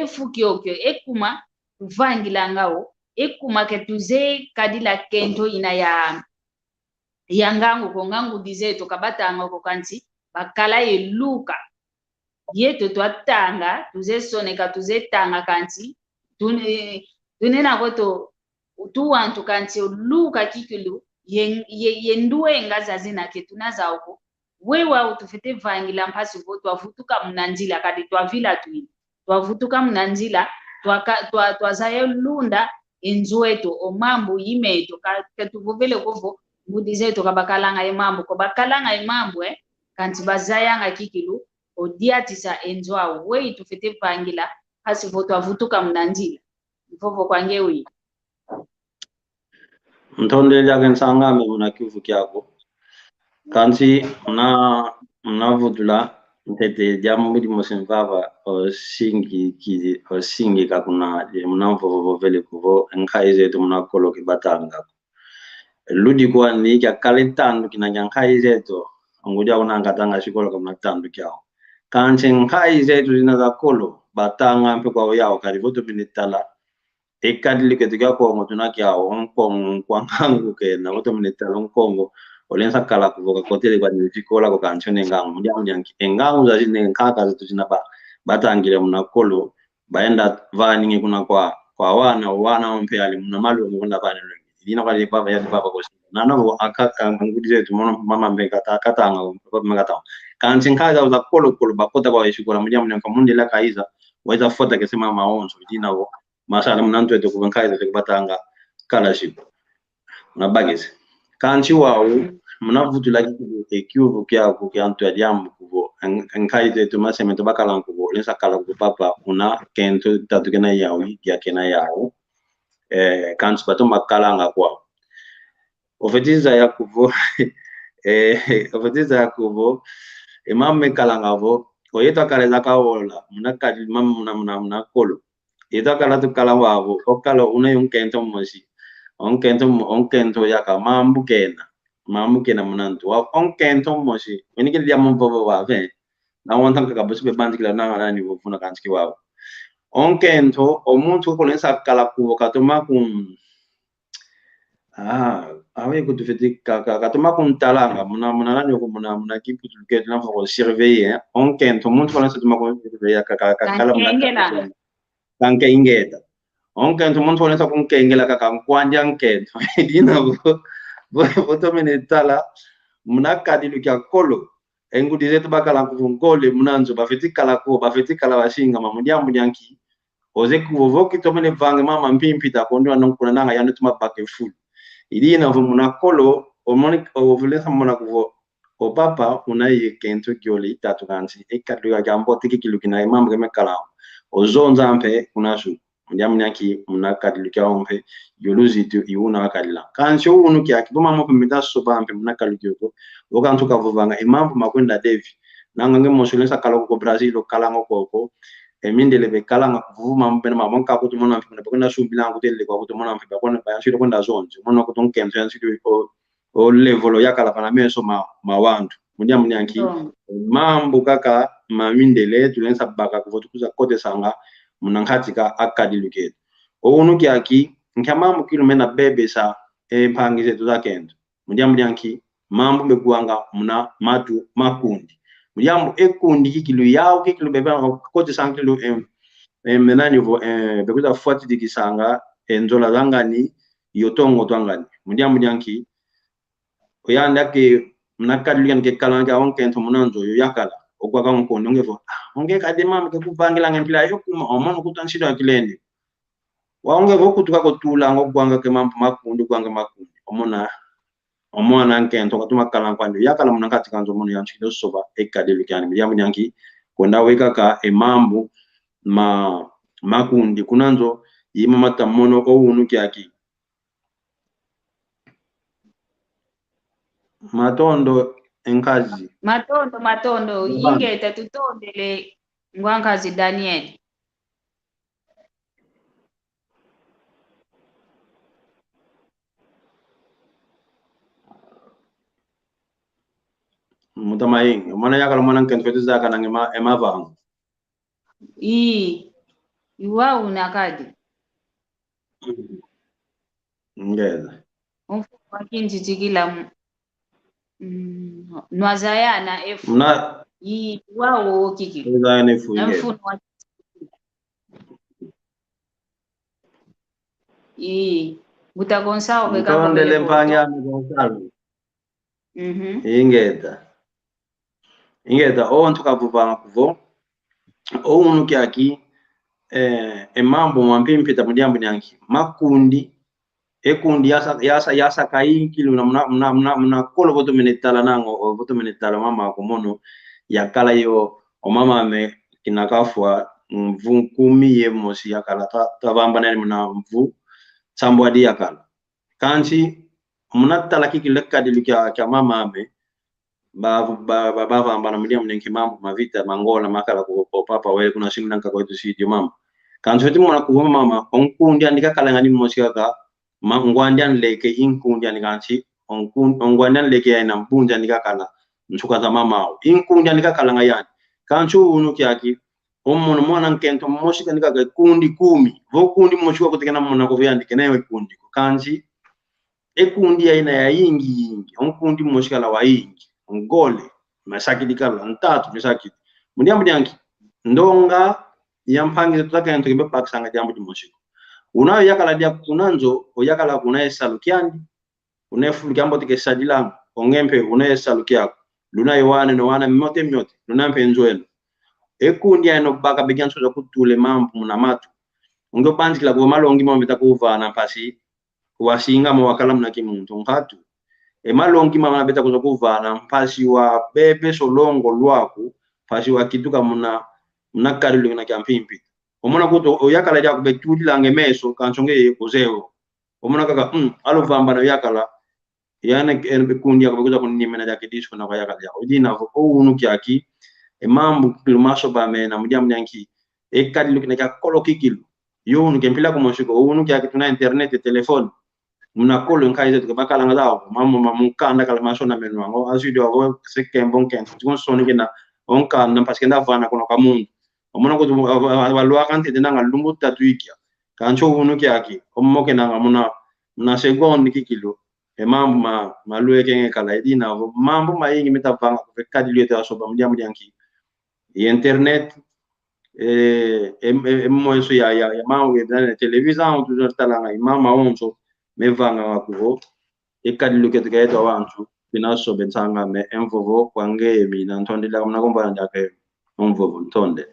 fukiokyo ekuma vangilangao ekuma ketuze kadila kento ina yangangu kongangu dizeto kabatanga ko kanti bakala eluka yeto twatanga tuze soneka tuze tanga kanti tunena koto tuwantu kanti luka kikilu yenduwe ngazazina ketunaza uko wewa utufete vangila mpasi vo twavutuka mnanjila kadi twavila twini twavutuka mnanjila twazaye lunda enzueto omambu yimeto katuvuvele kovo budizeto kabakalanga imambu ko bakalanga imambu kanti bazayanga kikilu odiatisa enzoa we tufete vangila mpasi vo twavutuka mnanjila mvovo kwangewi Mtonde jagen sangame muna kivu kyako kansi mna vudula ntete jamu di mosenvava singi kakuna mna vovo vele kuvo nkaize to mna kolo ki batanga ludi kwa ni kya kalitandu kina nkaize to ngoja una ngatanga shikolo kama tandu kyao kansi nkaize to zina za kolo batanga mpe kwa yao karivoto binitala ekadili ketika ko ngotuna kyao onkong kwangangu ke na voto binitala onkongo olensa kala kuvoka kotele kwa nilifikola kwa kanchone ngangu mjangi engangu za zine nkaka zetu zinaba batangile mnakolo baenda vani kuna kwa wana mpe ali mnamalu ngunda bana lina kwa baba ya baba ko nano akaka ngudi zetu mama mbeka katanga baba mekata kanchi nkaza za kolo bakota kwa ishikola mjangi kwa mundi la kaiza waiza fota kesema maonzo dina wo masala mnanto eto kubankaiza kubatanga kala shipo na bagese kanchi wao mnavutula kikivu kyako kyantu yadiamu kuvo nkaize tumasemento bakala kuvo lensa kala ku papa una kento tatukena yawi yakena yawo kanchi bato makalanga kwa ofetiza yakuvo ofetiza yakuvo emamme kalanga vo oyeta kaleza kaola munakadi mna kolo yeta kala tukala wavo okala una yunkento mosi onkento yaka mambu kena munantu wa onkento mosi wenike dia mumbo wa ve na wontan ka basu be bandikila na ni wofuna kanski wa onkento omuntu ko lensa kala ku katoma kun awe ko tufeti ka katoma kun talanga muna nani ko muna kipu tuke na ko surveiller onkento omuntu ko lensa tuma ko surveiller ka kala muna kanke ingeta onkento omuntu ko lensa kun kengela ka kwanja onkento dina voto menetala munakadi lukya kolo engudi zetu bakala kuvungole munanzo bafeti kala bashinga mamudyambu nyanki oze kuvovoki to mene vange mama mpimpita kondo anonkuna nanga yanu tuma bake full idina vo munakolo omoni ovulesa mona kuvo o papa unaye kento gyoli tatu kansi ekadu ya jambo tikikilukina imambe mekala ozonza ampe kunasu ndiamu nyaki munakadi lukya ompe yoluzi tu iuna kalila kancho unu kya kiboma mo pemita soba ampe munakalukyo okantu kavuvanga imambo makwenda devi nanga ngemosolesa kala ko Brazil kala ngoko emindele be kala ngakuvuma mpena mamonka kuti mona ampe kwenda sumbila ngutele kwa kuti mona ampe kwenda bayashiro kwenda zonje mona kuti onkento yansido o level yakala pana meso mawandu mundiamu nyanki mambo kaka mamindele tulensa baka kuvotukuza kote sanga munankatika akadiluketo unu kyaki nkamamu kilumena bebe sa mpangi zetu za kendo mundiamu nyanki mambo mekuanga muna matu makundi mundiamu ekundi kikilu yao kikilu bebe kote sankilu menani vo bekuza fuati dikisanga enzola zangani yotongo twangani mundiamu nyanki oyanda ke munakadiluketo ke kalanga onkento munanzo yakala okwa ka nkondo ngevo ongeka mama ke kupangila ngempila yokuma omono kutanshiro akilende waonge vokutuka kotula ngokwanga ke mambo makundi kwanga makundi omona omwana nkento katuma kala kwando yakala munakati kanzo muno yanchikilo soba ekadelu kyani miriamu nyanki kwenda weka ka emambu makundi kunanzo yima mata mono owunu kyaki matondo enkazi matondo ingeta tutondele ngwankazi Daniel mutamaing mana yakala mwana nkento fetiza kana emavanga iwa unakadi ngeza wakinji tikila nwazayana efu mna wawo kiki ngeza efu mfuno butagonsa obeka tondele mpanya Gonzalo ingeta onto kavuva kuvo owunu kyaki emambo mwampimpi mudiambo nyanki makundi ekundi yasa kainkilo mna kolo voto menetala nango voto menetala mama komono yakala yo omama me kinakafwa mvu kumi ye mosi yakala tavamba nani mna mvu sambo adi yakala kanchi mna tala kiki lekadi lukya mama me baba ambana mudiambo nyanki mambo mavita mangola makala ko papa we kuna singna kwa itu sidi mama kanchi vetu mwana kuwa mama onkundi andika kala ngani mosi yaka ngwandian leke inkundi aniganchi ngwandian leke ina mbunja nikakala nchuka za mama inkundi anikakala ngayani kanchu unu kyaki omono mwana nkento moshika nikaka kundi 10 vo kundi moshika kutekana mona ko vyandike nayo kundi kanchi ekundi aina ya yingi onkundi moshika la wayingi ngole masaki dikala ntatu misaki mudiambo yanki ndonga yampangi tutaka nto kibe paksanga jambo dimoshika unayo yakala dia kunanzo oyakala kunaye salukiandi unefu jambo tike sadila ongempe unaye salukiako lunayo wane no wana myote lunampe nzoelo ekundi ano baka biganso za kutule mampu munamatu ungo banjikila kwa malongi mwambita kuvana pasi kuwasinga mwakala mnakimuntu ngatu malongi mama beta kuzo kuvana pasi wa bebe solongo lwaku pasi wa kituka munakarilu na kyampimpi omona kuto oyakala dia kubetudi lange meso kanchonge kozeo omona kaka alo vamba na yakala yana kundi yakuza kunimena ya kidisho na yakala ya odina vo unu kyaki emambu kilmaso ba mena mudiam yanki ekadi lukina ka kolokikilu yo unu kempila kumoshiko unu kyaki tuna internet telefone muna kolo nkaize tukabakala ngadawo mamma mukanda kala maso na meno ngo azidio avo sekembon ken tunsoni kina onka na paskenda vana kono kamundu omona ko walwa kante dinanga lumbu tatuikia kancho unu kyaki omoke nanga muna segondi kikilo mambo malueke kala idina mambo mayingi mitapanga kadi lete asoba mdiamu yanki internet moyo ya mambo ya television toujours talanga mama onzo mevanga wakuvo ekadi luke tukaeto wantu binaso bensanga me envovo kwange mina ntonde la mnakomba ndake envovo ntonde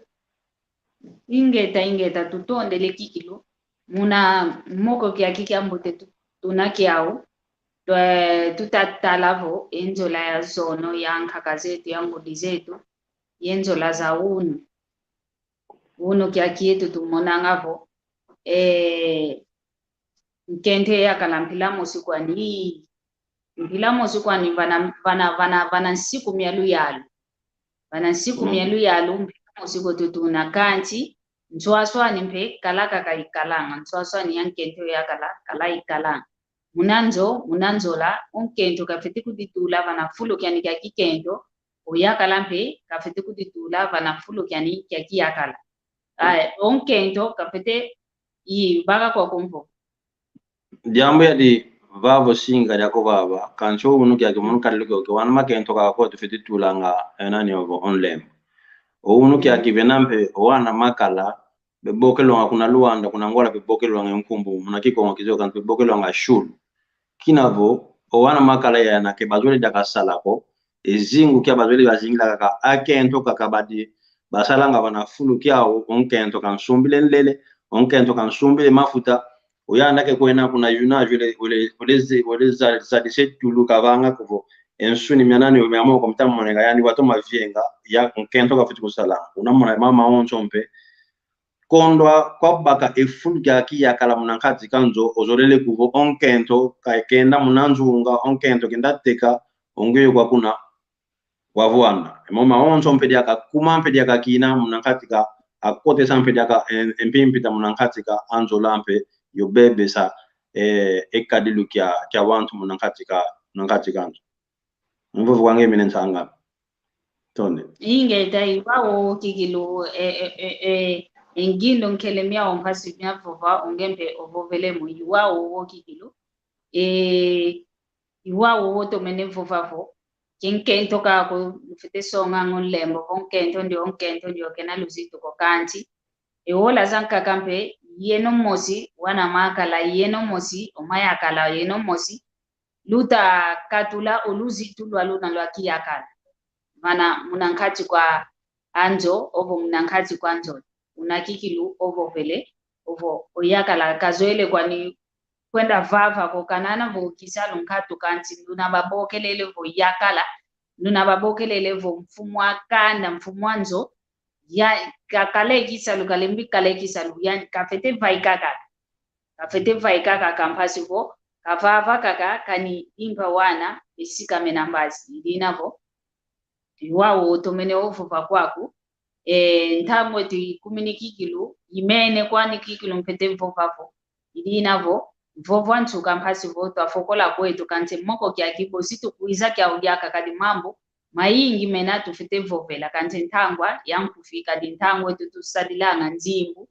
ingeta tutonde le kikilo muna moko kyaki ambote tunakiao tutatalavo enzola ya zono ya nkaka zetu ya ngudi zetu yenzola za uno kyaki yetu tumonangavo nkente ya kalampilamo sikwani vana nsiku mialu yalu mpilamo siku tutuna kanchi nswaswani mpe kalaka kaikalanga nswaswani ya nkente ya kala ikalanga munanzola onkento kafeti kuditula vana fulo kyani kya kikento oyakala mpe kafeti kuditula vana fulo kyani kya kiyakala onkento kafete baka kwa kumpo jambo ya di vavo singa yako baba kancho unu kyake munu kaligo ke wan makento ka ko tufiti tulanga enani ovo online unu kyake venampe wana makala bebokelo kuna luanda kuna ngola bebokelo ngemkumbu munakiko ngakizo kan bebokelo ngashulu kinavo wana makala ya na ke bazole jaka salako ezingu kya bazole bazingila kaka akento kakabadi basalanga bana fulu kyao onkento kan sumbile nlele onkento kan sumbile mafuta uyanda ke kwena kuna yuna wale za disetulu kavanga kuvo ensuni mianani umeamua kwa mtamu mwenega yani watu mavienga ya nkento ka fitu kusala unamona mama onchompe kondwa kwa baka efulga ki yakala munankati kanzo ozolele kuvo onkento kaikenda munanzunga onkento kenda teka ongeyo kwa kuna wavuanda mama onchompe diaka kumampe diaka kina munankati ka akote sampe diaka empimpita munankati ka anzo lampe yo bebe sa ekadilu kya wantu munankati kanzo mvuvu wange minen sanga tonde ingeta ibawo kikilu engindo nkelemia ompasi myavova ongembe ovovele mu iwawo wo kikilu iwawo wo tomene vovavo kinkento kako fite songa ngolembo onkento ndio kena luzito ko kanti ewola zanka kampe yeno mosi wana makala yeno mosi omayakala yeno mosi luta katula oluzitu lwaluna lwakiyakala mana munankati kwa anjo ovo munankati kwa anjo unakikilu ovo vele ovo oyakala kazoele kwani kwenda vava ko kanana vo kisalu nkatu kanti nuna babokelele vo yakala nuna babokelele vo mfumo akanda mfumo anjo ya kakale kisalu kalembi kale kisalu yani kafete vaikaka kampasi vo kavava kaka kani imba wana isika menambazi ilinavo iwawo tomene ovuva kwaku ntamwe ti kuminikikilu imene kwani kikilu mpete mvovavo ilinavo mvovo antu kampasi vo twafokola kwetu kanti moko kya kibo situ kuiza kya ugyaka kadi mambo mayingi mena tufite vovela kanti ntangwa yankufika di ntangwe tutusadilanga nzimbu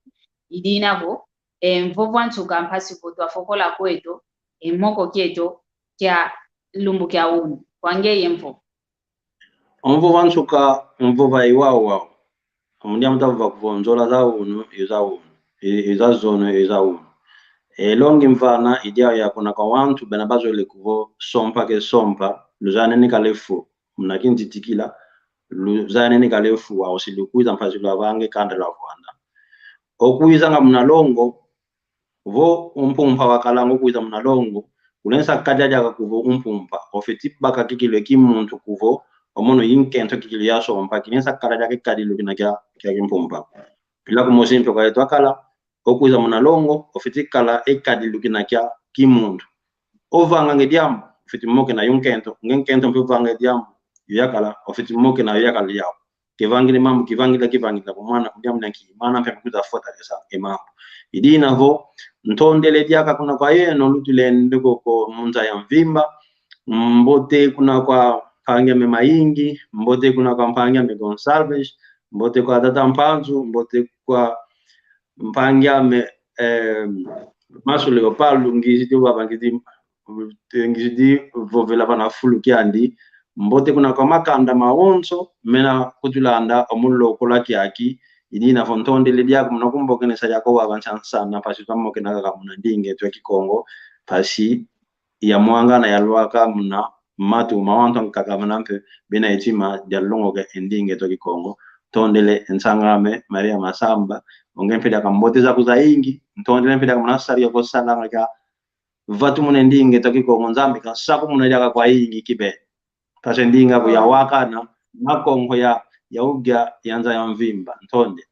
ilinavo mvovo antu kampasi vo twafokola kwetu moko kyeto kya lumbu kya unu kwangeye mvo omvo vansuka mvova iwawo amundia mtava kuvonzola za unu iza zono iza unu longi mvana idia ya kuna kwa wantu benabazo ile kuvo sompa luzane ni kalefu mnakinti tikila luzane ni kalefu wa usilikuiza mpazi lwavange kanda la vwanda okuiza nga mnalongo vo umpumpa wakalango kuiza mnalongo ulensa kajaja kuvo umpumpa ofetipa kakikile kimuntu kuvo omono yinkento kikili yaso ompa kinensa karaja ke kadilu kinakya kimpumpa pila kumosimpe kwa eto akala okuiza mnalongo ofitikala ekadilu kinakya kimuntu ovanga ngediam ofitimoke na yunkento ngenkento mpuvanga ngediam yakala ofitimoke na yakala yao kivangile mambo kivangila kwa mwana kudiam nanki mana mpe kuza fota lesa emambo idina vo ntondele diaka kuna kwa yeno lutule ndiko ko munza ya mvimba mbote kuna kwa pangia me maingi mbote kuna kwa pangia me Gonsalves mbote kwa tata mpanzu mbote kwa mpangia me maso leopardo ngizidi wabangidi ngizidi vovela bana fulu kyandi mbote kuna kwa makanda maonso mena kutulanda omulo kola kyaki idina fontonde le diaku mnakumbo kene sa yako wabancha sana pasi twamo kena kaka muna ndinge twa kikongo pasi ya mwanga na yalwaka muna matu mawanto kaka manampe bina etima jalongo ke ndinge twa kikongo tondele ensangame Maria Masamba ongempe daka mbote za kuzaingi ntondele mpe daka munasari yako sala ngaka vatu mune ndinge twa kikongo nzambi kasaku muna daka kwa ingi kibe pasi ndinga ku yawaka na makongo ya ugya yanza ya mvimba ntonde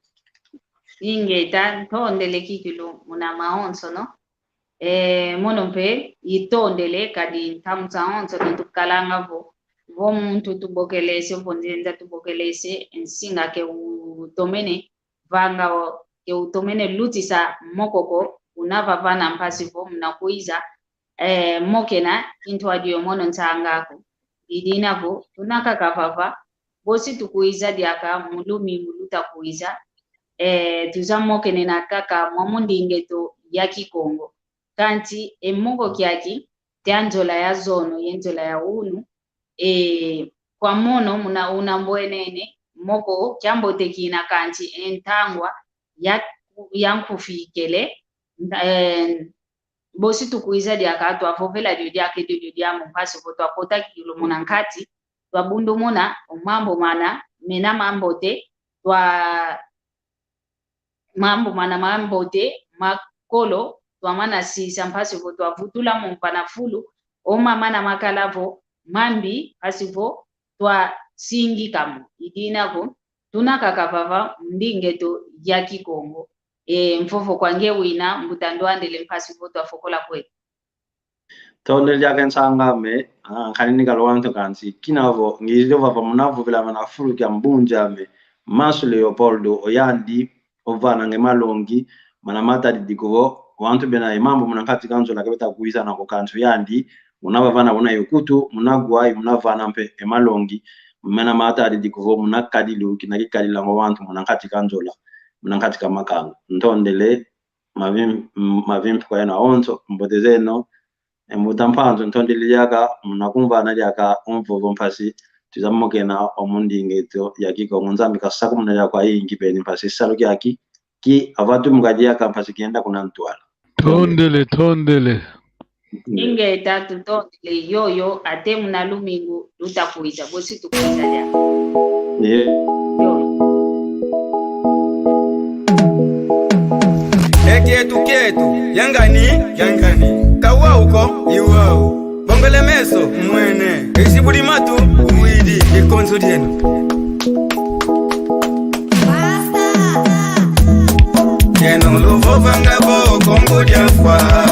ingeta ntondele kikilu muna maonso no mono mpe itondele kadi ntamutsa onso tukalanga vo muntu tubokelese vonzenza tubokelese nsinga ke utomene vanga ke utomene lutisa mokoko unava vana mpasi vo mnakuiza mokena into adio mono nsangako idinavo tunaka kavava bosi tukuiza diaka mulumi muluta kuiza tuzamokene na kaka mwamundingeto ya kikongo kanti emoko kyaki tianjola ya zono yenjola ya unu kwa mono muna unambwenene moko kyambo tekina kanti entangwa ya nkufikele bosi tukuiza diaka twavovela dio diake dio diamu mpasi vo twakota kilo muna nkati twabundu muna mambo mana mena mambote twa mambo mana mambote makolo twamana sisa mpasivo twavutula mumpana fulu omama na makalavo mambi pasivo twa singi kamu idinako tunakakavava ndingeto ya Kikongo mfofo kwange wina mbutandwandele mpasivo twafokola kwetu Tole jaken sangame kanini kalwanto kansi kinavo ngizilo vava munavu vila manafuru kya mbunja me Masu Leopoldo oyandi ovana nge malongi manamata didikuvo wantu bena imambo munakati kanzo la kabeta kuiza na kokanzo yandi munavana una yokutu munagwai munavana mpe emalongi manamata didikuvo munakadilu kinakikadila ngo wantu munakati kanzo la munakati kamakanga ntondele mavim kwa yana onzo mbotezeno mutampanzo ntondele yaka munakumvana yaka omvovo mpasi tuzamokena omundingeto ya Kikongo nzambi kasaku munaya kwa hii ngipeni mpasi salo kyaki ki avatu mukajia kampasi kienda kuna ntwala tondele inge tatu tondele yoyo ate munalumingu lutakuita bosi tukuita ya Ketu yangani kawa uko iwao bongole meso mwene isibuli matu umwidi ikonzo dienu Keno luvo vangabo kongo diafwa